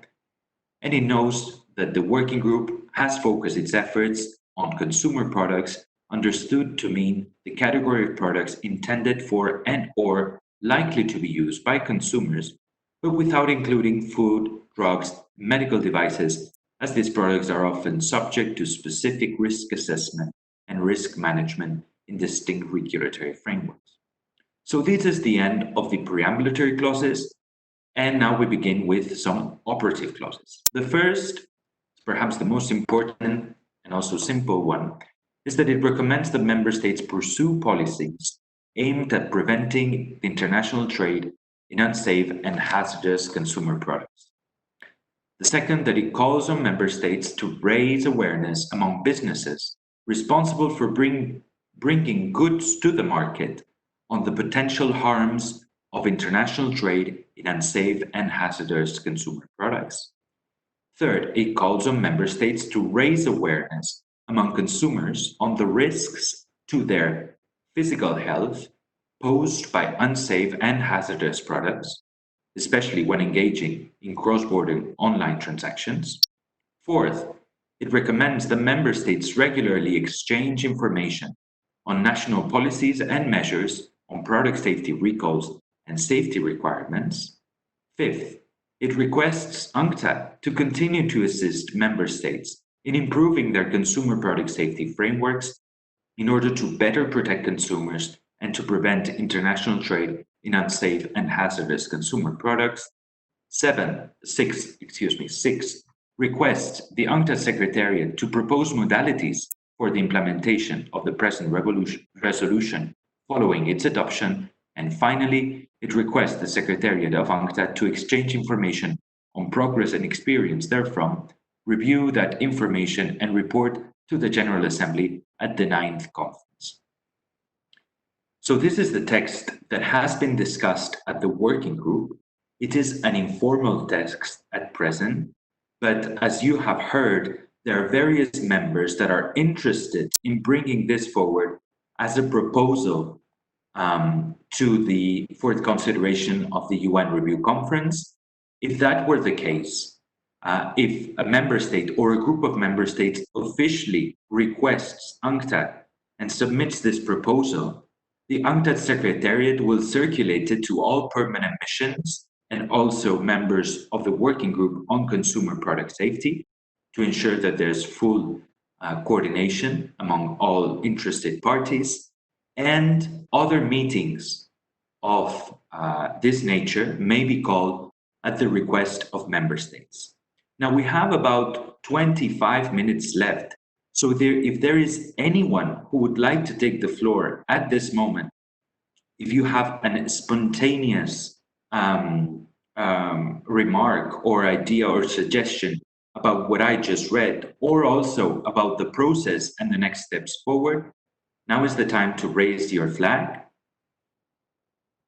And it knows that the working group has focused its efforts on consumer products understood to mean the category of products intended for and/or likely to be used by consumers, but without including food, drugs, medical devices, as these products are often subject to specific risk assessment and risk management in distinct regulatory frameworks. So this is the end of the preambulatory clauses, and now we begin with some operative clauses. The first, perhaps the most important and also simple one, is that it recommends that member states pursue policies aimed at preventing the international trade in unsafe and hazardous consumer products. The second, that it calls on member states to raise awareness among businesses responsible for bringing goods to the market on the potential harms of international trade in unsafe and hazardous consumer products. Third, it calls on member states to raise awareness among consumers on the risks to their physical health posed by unsafe and hazardous products, especially when engaging in cross-border online transactions. Fourth, it recommends that member states regularly exchange information on national policies and measures on product safety recalls and safety requirements. Fifth, it requests UNCTAD to continue to assist member states in improving their consumer product safety frameworks in order to better protect consumers and to prevent international trade in unsafe and hazardous consumer products. Six, requests the UNCTAD Secretariat to propose modalities for the implementation of the present resolution following its adoption. And finally, it requests the Secretariat of UNCTAD to exchange information on progress and experience therefrom, review that information and report to the General Assembly at the 9th conference. So this is the text that has been discussed at the working group. It is an informal text at present, but as you have heard, there are various members that are interested in bringing this forward as a proposal for the consideration of the UN Review Conference. If that were the case, if a member state or a group of member states officially requests UNCTAD and submits this proposal, the UNCTAD Secretariat will circulate it to all permanent missions and also members of the working group on consumer product safety to ensure that there's full coordination among all interested parties. And other meetings of this nature may be called at the request of member states. Now we have about 25 minutes left. So if there is anyone who would like to take the floor at this moment, if you have a spontaneous remark or idea or suggestion about what I just read, or also about the process and the next steps forward, now is the time to raise your flag.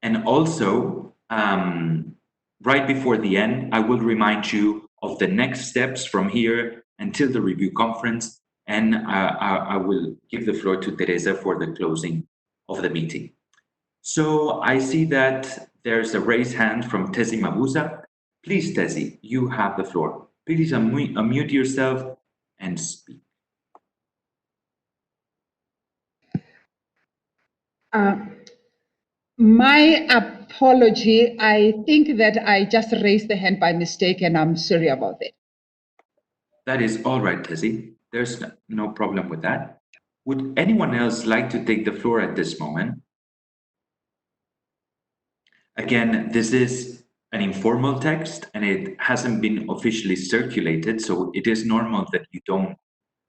And also, right before the end, I will remind you of the next steps from here until the review conference, and I will give the floor to Teresa for the closing of the meeting. So I see that there's a raised hand from Tezi Mabuza. Please, Tezi, you have the floor. Please unmute yourself and speak. My apology. I think that I just raised the hand by mistake, and I'm sorry about that. That is all right, Tezi. There's no problem with that. Would anyone else like to take the floor at this moment? Again, this is an informal text and it hasn't been officially circulated, so it is normal that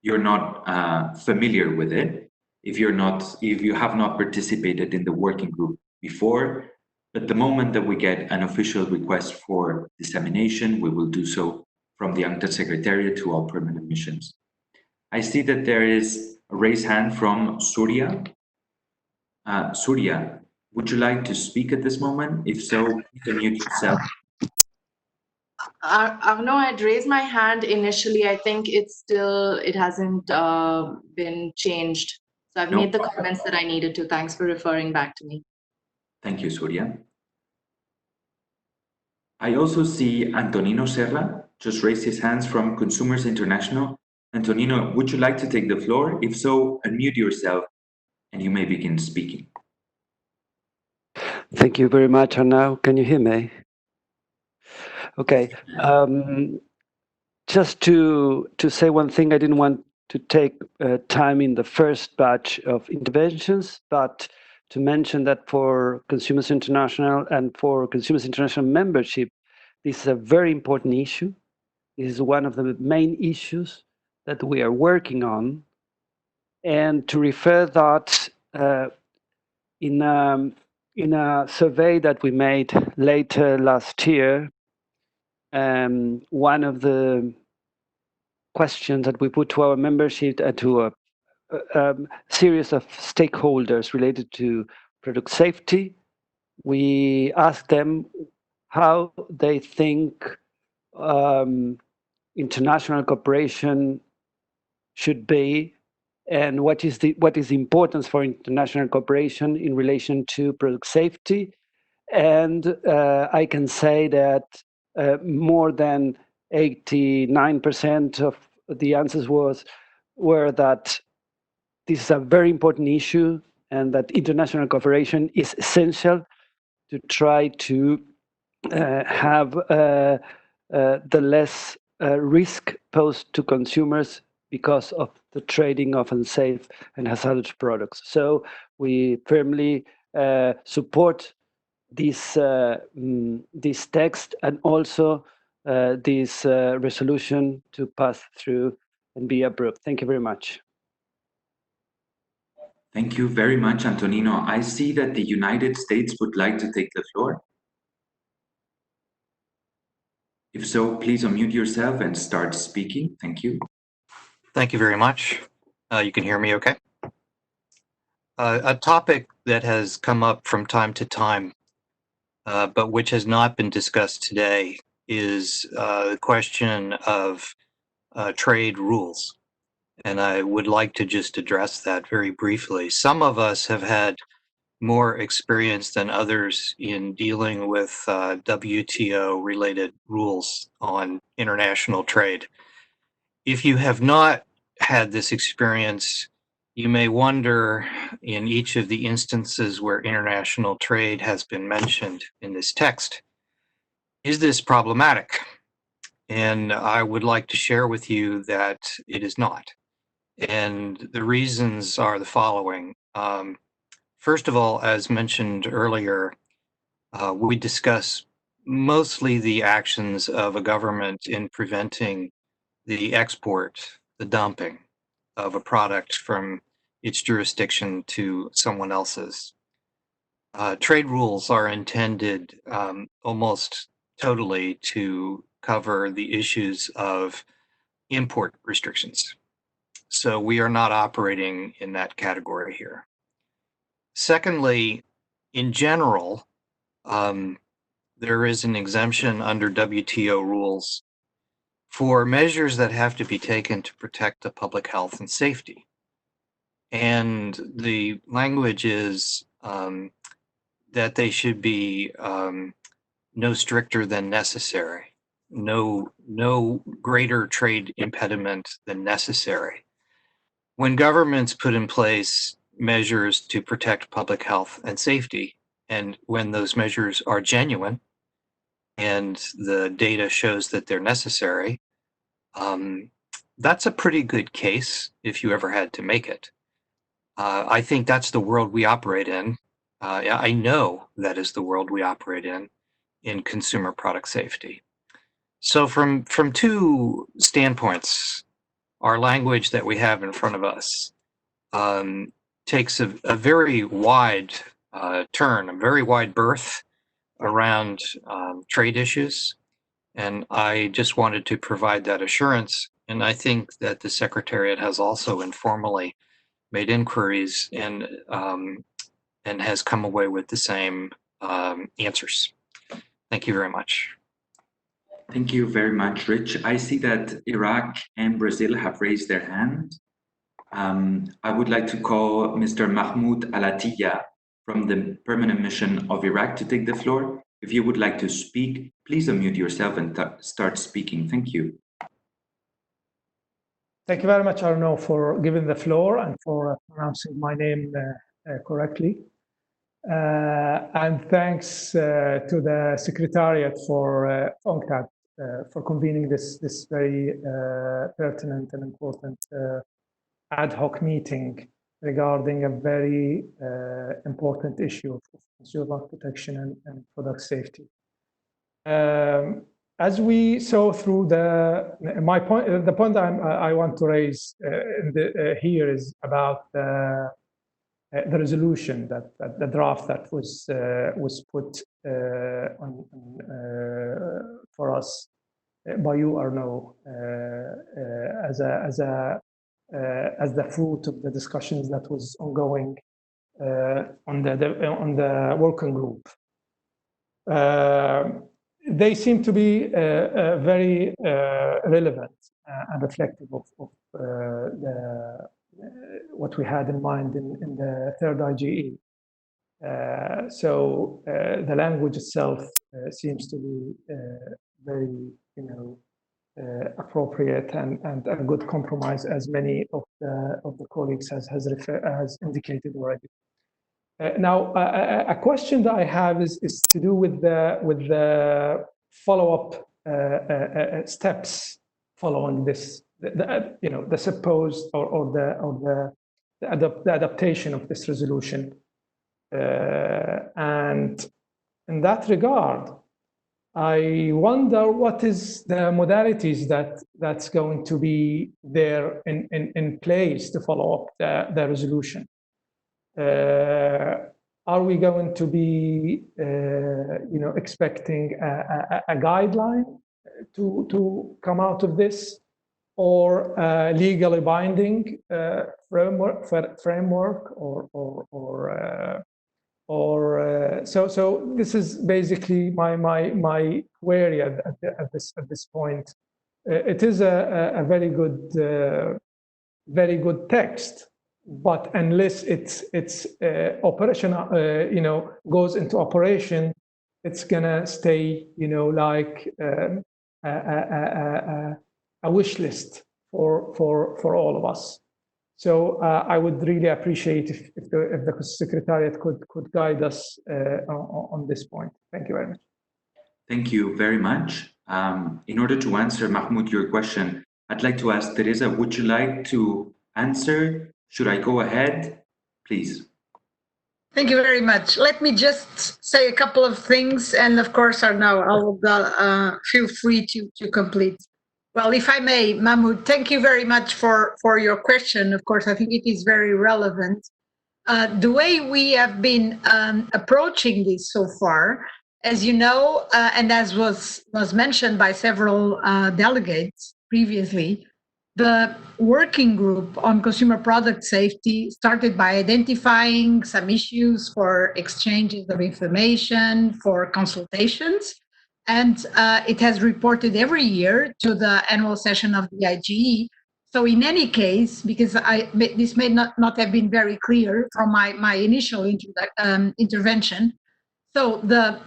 you're not familiar with it if you have not participated in the working group before. But the moment that we get an official request for dissemination, we will do so from the UNCTAD Secretariat to all permanent missions. I see that there is a raised hand from Surya. Surya, would you like to speak at this moment? If so, you can mute yourself. Arnaud, I'd raised my hand initially. I think it hasn't been changed. So I've No. made the comments that I needed to. Thanks for referring back to me. Thank you, Surya. I also see Antonino Serra just raised his hands from Consumers International. Antonino, would you like to take the floor? If so, unmute yourself and you may begin speaking. Thank you very much, Arnaud. Can you hear me? Okay. Just to say one thing, I didn't want to take time in the first batch of interventions, but to mention that for Consumers International and for Consumers International membership, this is a very important issue. This is one of the main issues that we are working on. And to refer that in a survey that we made later last year, one of the questions that we put to our membership and to a series of stakeholders related to product safety, we asked them how they think international cooperation should be and what is the importance for international cooperation in relation to product safety. And I can say that more than 89% of the answers were that this is a very important issue and that international cooperation is essential to try to have the less risk posed to consumers because of the trading of unsafe and hazardous products. So we firmly support this text and also this resolution to pass through and be approved. Thank you very much. Thank you very much, Antonino. I see that the United States would like to take the floor. If so, please unmute yourself and start speaking. Thank you. Thank you very much. You can hear me okay? A topic that has come up from time to time, but which has not been discussed today, is the question of trade rules. And I would like to just address that very briefly. Some of us have had more experience than others in dealing with WTO-related rules on international trade. If you have not had this experience, you may wonder, in each of the instances where international trade has been mentioned in this text, is this problematic? And I would like to share with you that it is not. And the reasons are the following. First of all, as mentioned earlier, we discuss mostly the actions of a government in preventing the export, the dumping of a product from its jurisdiction to someone else's. Trade rules are intended almost totally to cover the issues of import restrictions. So we are not operating in that category here. Secondly, in general, there is an exemption under WTO rules for measures that have to be taken to protect the public health and safety. And the language is that they should be no stricter than necessary, no greater trade impediment than necessary. When governments put in place measures to protect public health and safety, and when those measures are genuine and the data shows that they're necessary, that's a pretty good case if you ever had to make it. I think that's the world we operate in. I know that is the world we operate in consumer product safety. So from two standpoints, our language that we have in front of us takes a very wide turn, a very wide berth around trade issues. And I just wanted to provide that assurance. And I think that the Secretariat has also informally made inquiries and has come away with the same answers. Thank you very much. Thank you very much, Rich. I see that Iraq and Brazil have raised their hand. I would like to call Mr. Mahmoud Alatiya from the Permanent Mission of Iraq to take the floor. If you would like to speak, please unmute yourself and start speaking. Thank you. Thank you very much, Arno, for giving the floor and for pronouncing my name correctly. And thanks to the Secretariat for UNCTAD for convening this very pertinent and important ad hoc meeting regarding a very important issue of consumer protection and product safety. As we saw through the point I want to raise here is about the resolution that the draft that was put on for us by you, Arno, as the fruit of the discussions that was ongoing on the working group. They seem to be very relevant and reflective of what we had in mind in the third IGE. So the language itself seems to be very, appropriate and a good compromise, as many of the colleagues has indicated already. Now, a question that I have is to do with the follow-up steps following this, the supposed or the adaptation of this resolution. And in that regard, I wonder what is the modalities that's going to be there in place to follow up the resolution. Are we going to be, expecting a guideline to come out of this, or legally binding framework, so this is basically my query at this point. It is a very good text, but unless it's operational, goes into operation, it's gonna stay, like a wish list for all of us. So I would really appreciate if the Secretariat could guide us on this point. Thank you very much. Thank you very much. In order to answer, Mahmoud, your question, I'd like to ask Teresa, would you like to answer? Should I go ahead? Please. Thank you very much. Let me just say a couple of things, and of course, Arnaud, I'll feel free to complete. Well, if I may, Mahmoud, thank you very much for your question. Of course, I think it is very relevant. The way we have been approaching this so far, as you know, and as was mentioned by several delegates previously, the working group on consumer product safety started by identifying some issues for exchanges of information, for consultations, and it has reported every year to the annual session of the IGE. So in any case, because this may not have been very clear from my initial intervention, so the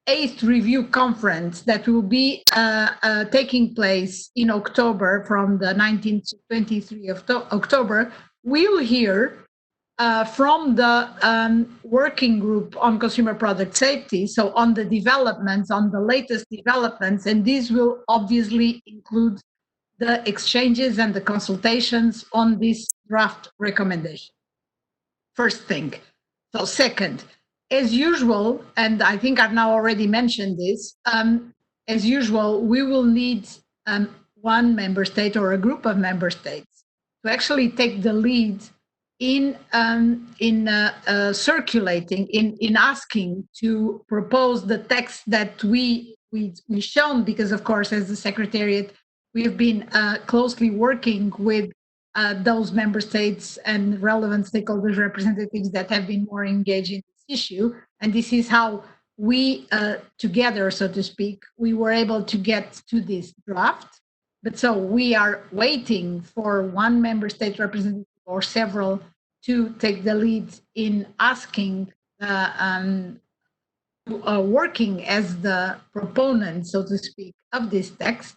8th review conference that will be taking place in October, from the 19th to 23rd of October, we'll hear from the working group on consumer product safety, so on the developments, on the latest developments, and these will obviously include the exchanges and the consultations on this draft recommendation. First thing. So second, as usual, and I think I've now already mentioned this, as usual, we will need one member state or a group of member states to actually take the lead in circulating, in asking to propose the text that we shown, because of course, as the Secretariat, we've been closely working with those member states and relevant stakeholders representatives that have been more engaged in this issue. And this is how we together, so to speak, we were able to get to this draft. But so we are waiting for one member state representative or several to take the lead in asking, working as the proponent, so to speak, of this text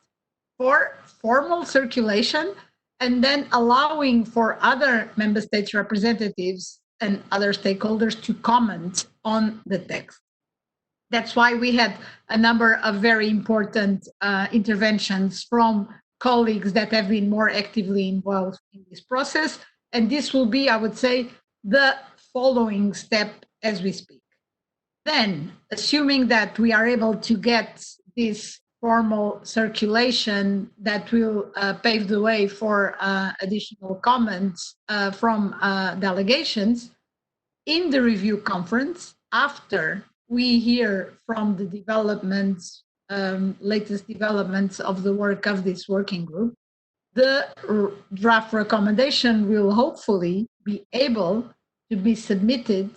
for formal circulation, and then allowing for other member states representatives and other stakeholders to comment on the text. That's why we had a number of very important interventions from colleagues that have been more actively involved in this process. And this will be, I would say, the following step as we speak. Then, assuming that we are able to get this formal circulation that will pave the way for additional comments from delegations, in the review conference, after we hear from the developments, latest developments of the work of this working group, the draft recommendation will hopefully be able to be submitted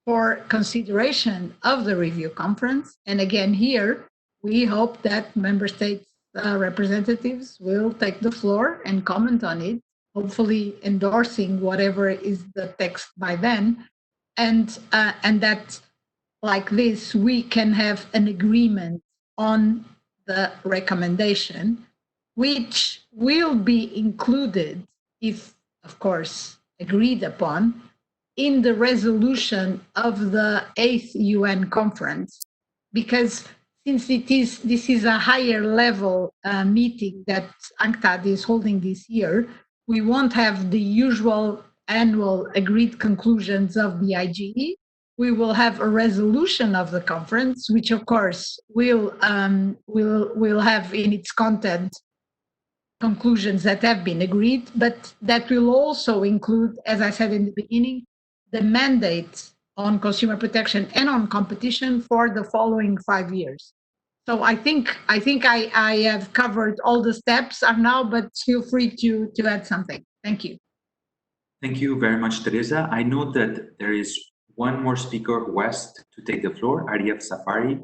for consideration of the review conference. And again, here, we hope that member states representatives will take the floor and comment on it, hopefully endorsing whatever is the text by then. And that, like this, we can have an agreement on the recommendation, which will be included, if, of course, agreed upon, in the resolution of the 8th UN conference, because since this is a higher level meeting that UNCTAD is holding this year, we won't have the usual annual agreed conclusions of the IGE. We will have a resolution of the conference, which of course will have in its content conclusions that have been agreed, but that will also include, as I said in the beginning, the mandate on consumer protection and on competition for the following 5 years. So I think I have covered all the steps now, but feel free to add something. Thank you. Thank you very much, Teresa. I know that there is one more speaker who asked to take the floor, Arif Safari.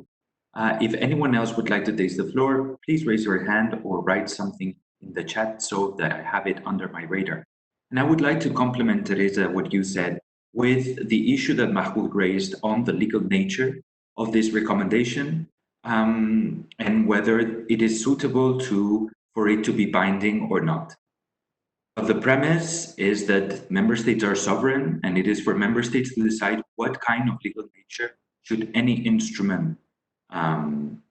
If anyone else would like to take the floor, please raise your hand or write something in the chat so that I have it under my radar. And I would like to compliment, Teresa, what you said with the issue that Mahmoud raised on the legal nature of this recommendation and whether it is suitable for it to be binding or not. But the premise is that member states are sovereign, and it is for member states to decide what kind of legal nature should any instrument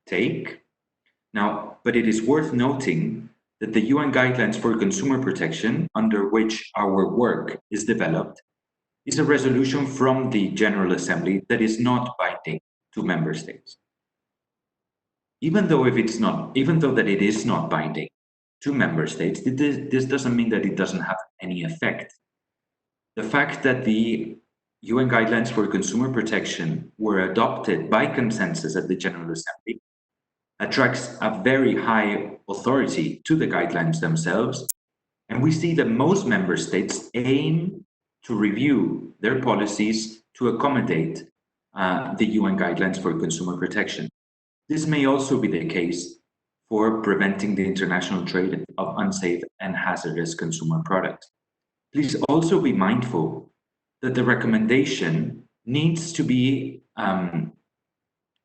take. Now, but it is worth noting that the UN guidelines for consumer protection, under which our work is developed, is a resolution from the General Assembly that is not binding to member states. Even though it is not binding to member states, this doesn't mean that it doesn't have any effect. The fact that the UN guidelines for consumer protection were adopted by consensus at the General Assembly attracts a very high authority to the guidelines themselves, and we see that most member states aim to review their policies to accommodate the UN guidelines for consumer protection. This may also be the case for preventing the international trade of unsafe and hazardous consumer products. Please also be mindful that the recommendation needs to be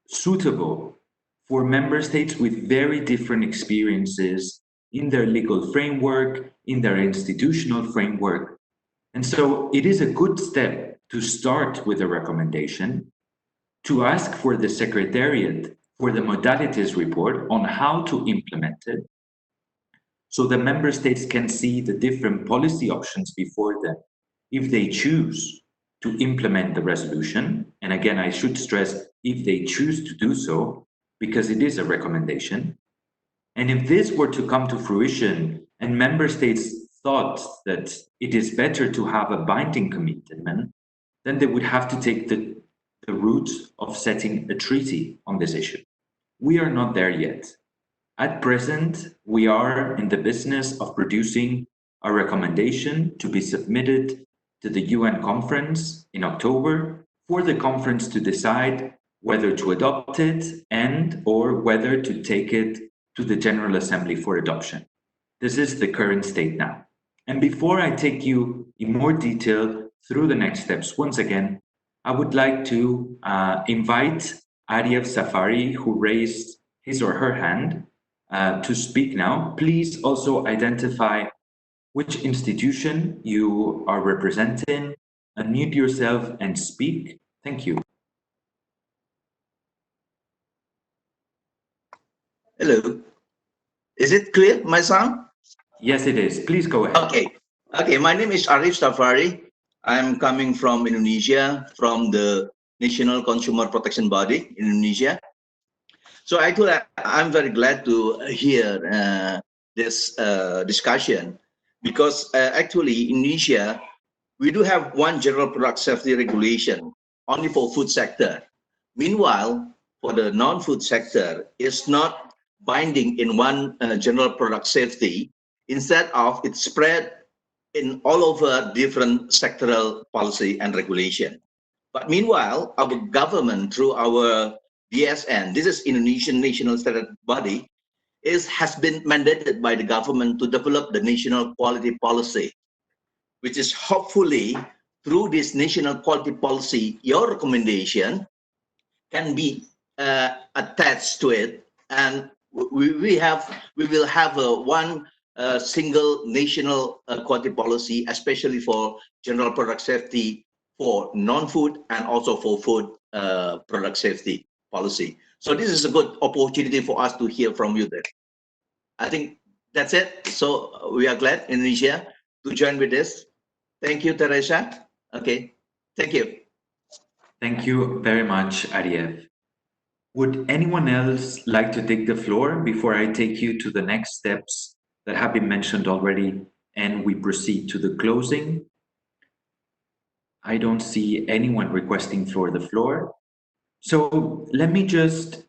suitable for member states with very different experiences in their legal framework, in their institutional framework. And so it is a good step to start with a recommendation, to ask for the Secretariat for the modalities report on how to implement it, so the member states can see the different policy options before them if they choose to implement the resolution. And again, I should stress, if they choose to do so, because it is a recommendation. And if this were to come to fruition and member states thought that it is better to have a binding commitment, then they would have to take the route of setting a treaty on this issue. We are not there yet. At present, we are in the business of producing a recommendation to be submitted to the UN conference in October for the conference to decide whether to adopt it and or whether to take it to the General Assembly for adoption. This is the current state now. And before I take you in more detail through the next steps, once again, I would like to invite Ariev Safari, who raised his or her hand, to speak now. Please also identify which institution you are representing, unmute yourself and speak. Thank you. Hello. Is it clear, my sound? Yes, it is. Please go ahead. Okay. Okay, my name is Arif Safari. I'm coming from Indonesia, from the National Consumer Protection Body in Indonesia. So actually, I'm very glad to hear this discussion because actually in Indonesia, we do have one general product safety regulation only for food sector. Meanwhile, for the non-food sector, it's not binding in one general product safety. Instead of it's spread in all over different sectoral policy and regulation. But meanwhile, our government through our DSN, this is Indonesian National Standard Body, has been mandated by the government to develop the national quality policy, which is hopefully through this national quality policy, your recommendation can be attached to it, and we will have one single national quality policy, especially for general product safety for non-food and also for food product safety policy. So this is a good opportunity for us to hear from you there. I think that's it. So we are glad Indonesia to join with this. Thank you, Teresa. Okay, thank you. Thank you very much, Ariev. Would anyone else like to take the floor before I take you to the next steps that have been mentioned already and we proceed to the closing? I don't see anyone requesting for the floor. So let me just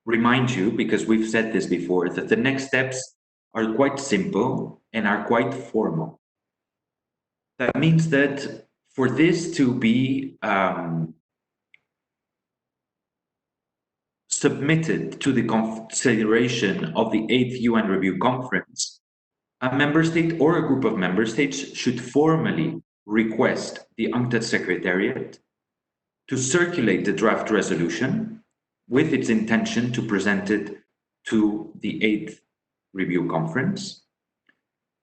remind you, because we've said this before, that the next steps are quite simple and are quite formal. That means that for this to be submitted to the consideration of the 8th UN Review Conference, a member state or a group of member states should formally request the UNCTAD Secretariat to circulate the draft resolution with its intention to present it to the 8th Review Conference.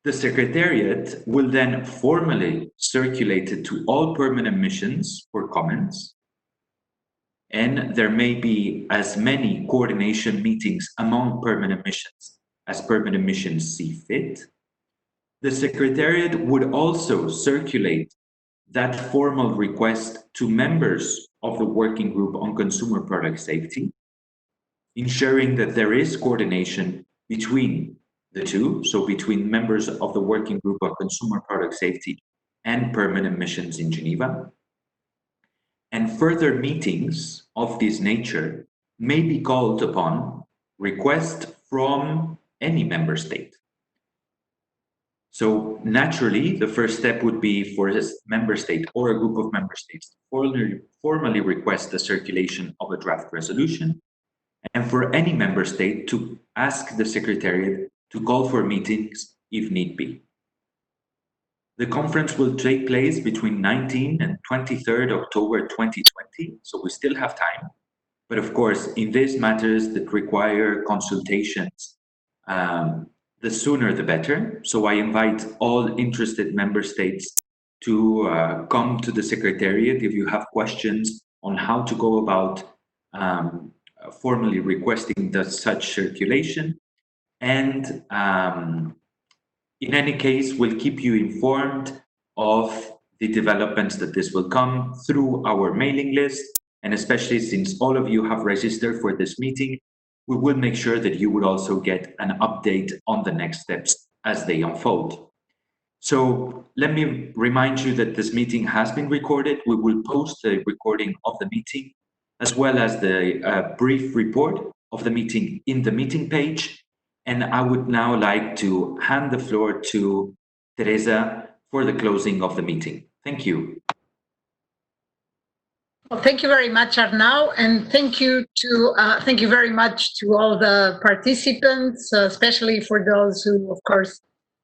The Secretariat will then formally circulate it to all permanent missions for comments, and there may be as many coordination meetings among permanent missions as permanent missions see fit. The Secretariat would also circulate that formal request to members of the Working Group on Consumer Product Safety, ensuring that there is coordination between the two, so between members of the Working Group on Consumer Product Safety and permanent missions in Geneva. And further meetings of this nature may be called upon request from any member state. So naturally, the first step would be for a member state or a group of member states to formally request the circulation of a draft resolution, and for any member state to ask the Secretariat to call for meetings if need be. The conference will take place between 19 and 23rd October 2020, so we still have time. But of course, in these matters that require consultations, the sooner the better. So I invite all interested member states to come to the Secretariat if you have questions on how to go about formally requesting such circulation. And in any case, we'll keep you informed of the developments that this will come through our mailing list. And especially since all of you have registered for this meeting, we will make sure that you would also get an update on the next steps as they unfold. So let me remind you that this meeting has been recorded. We will post the recording of the meeting, as well as the brief report of the meeting in the meeting page. And I would now like to hand the floor to Teresa for the closing of the meeting. Thank you. Well, thank you very much, Arnau, and thank you very much to all the participants, especially for those who, of course,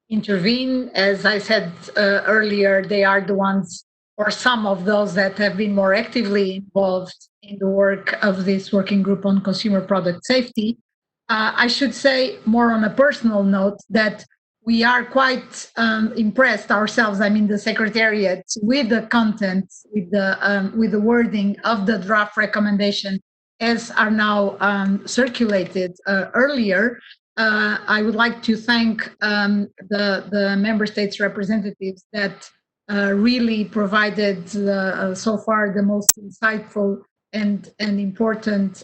intervene. As I said earlier, they are the ones, or some of those that have been more actively involved in the work of this working group on consumer product safety. I should say, more on a personal note, that we are quite impressed ourselves, I mean the Secretariat, with the content, with the wording of the draft recommendation as are now circulated earlier. I would like to thank the member states representatives that really provided so far the most insightful and important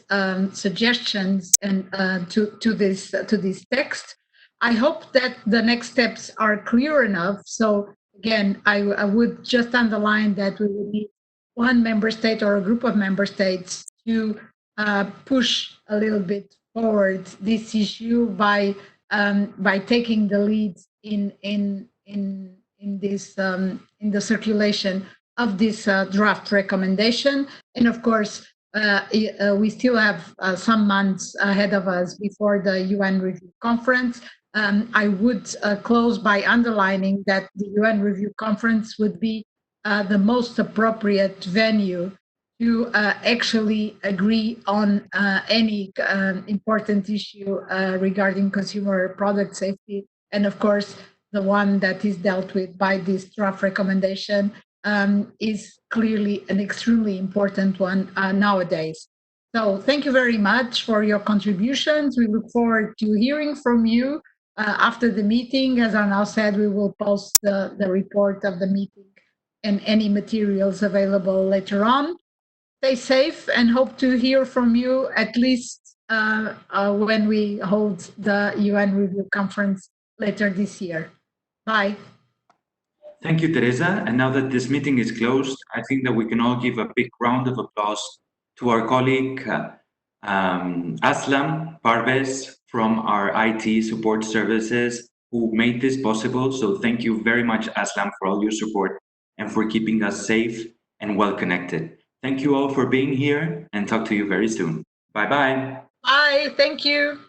suggestions and to this text. I hope that the next steps are clear enough. So again, I would just underline that we will need one member state or a group of member states to push a little bit forward this issue by taking the lead in the circulation of this draft recommendation. And of course, we still have some months ahead of us before the UN Review Conference. I would close by underlining that the UN Review Conference would be the most appropriate venue to actually agree on any important issue regarding consumer product safety. And of course, the one that is dealt with by this draft recommendation is clearly an extremely important one nowadays. So thank you very much for your contributions. We look forward to hearing from you after the meeting. As Arnau said, we will post the report of the meeting and any materials available later on. Stay safe and hope to hear from you at least when we hold the UN Review Conference later this year. Bye. Thank you, Teresa. And now that this meeting is closed, I think that we can all give a big round of applause to our colleague, Aslam Parvez from our IT support services, who made this possible. So thank you very much, Aslam, for all your support and for keeping us safe and well connected. Thank you all for being here and talk to you very soon. Bye-bye. Bye. Thank you.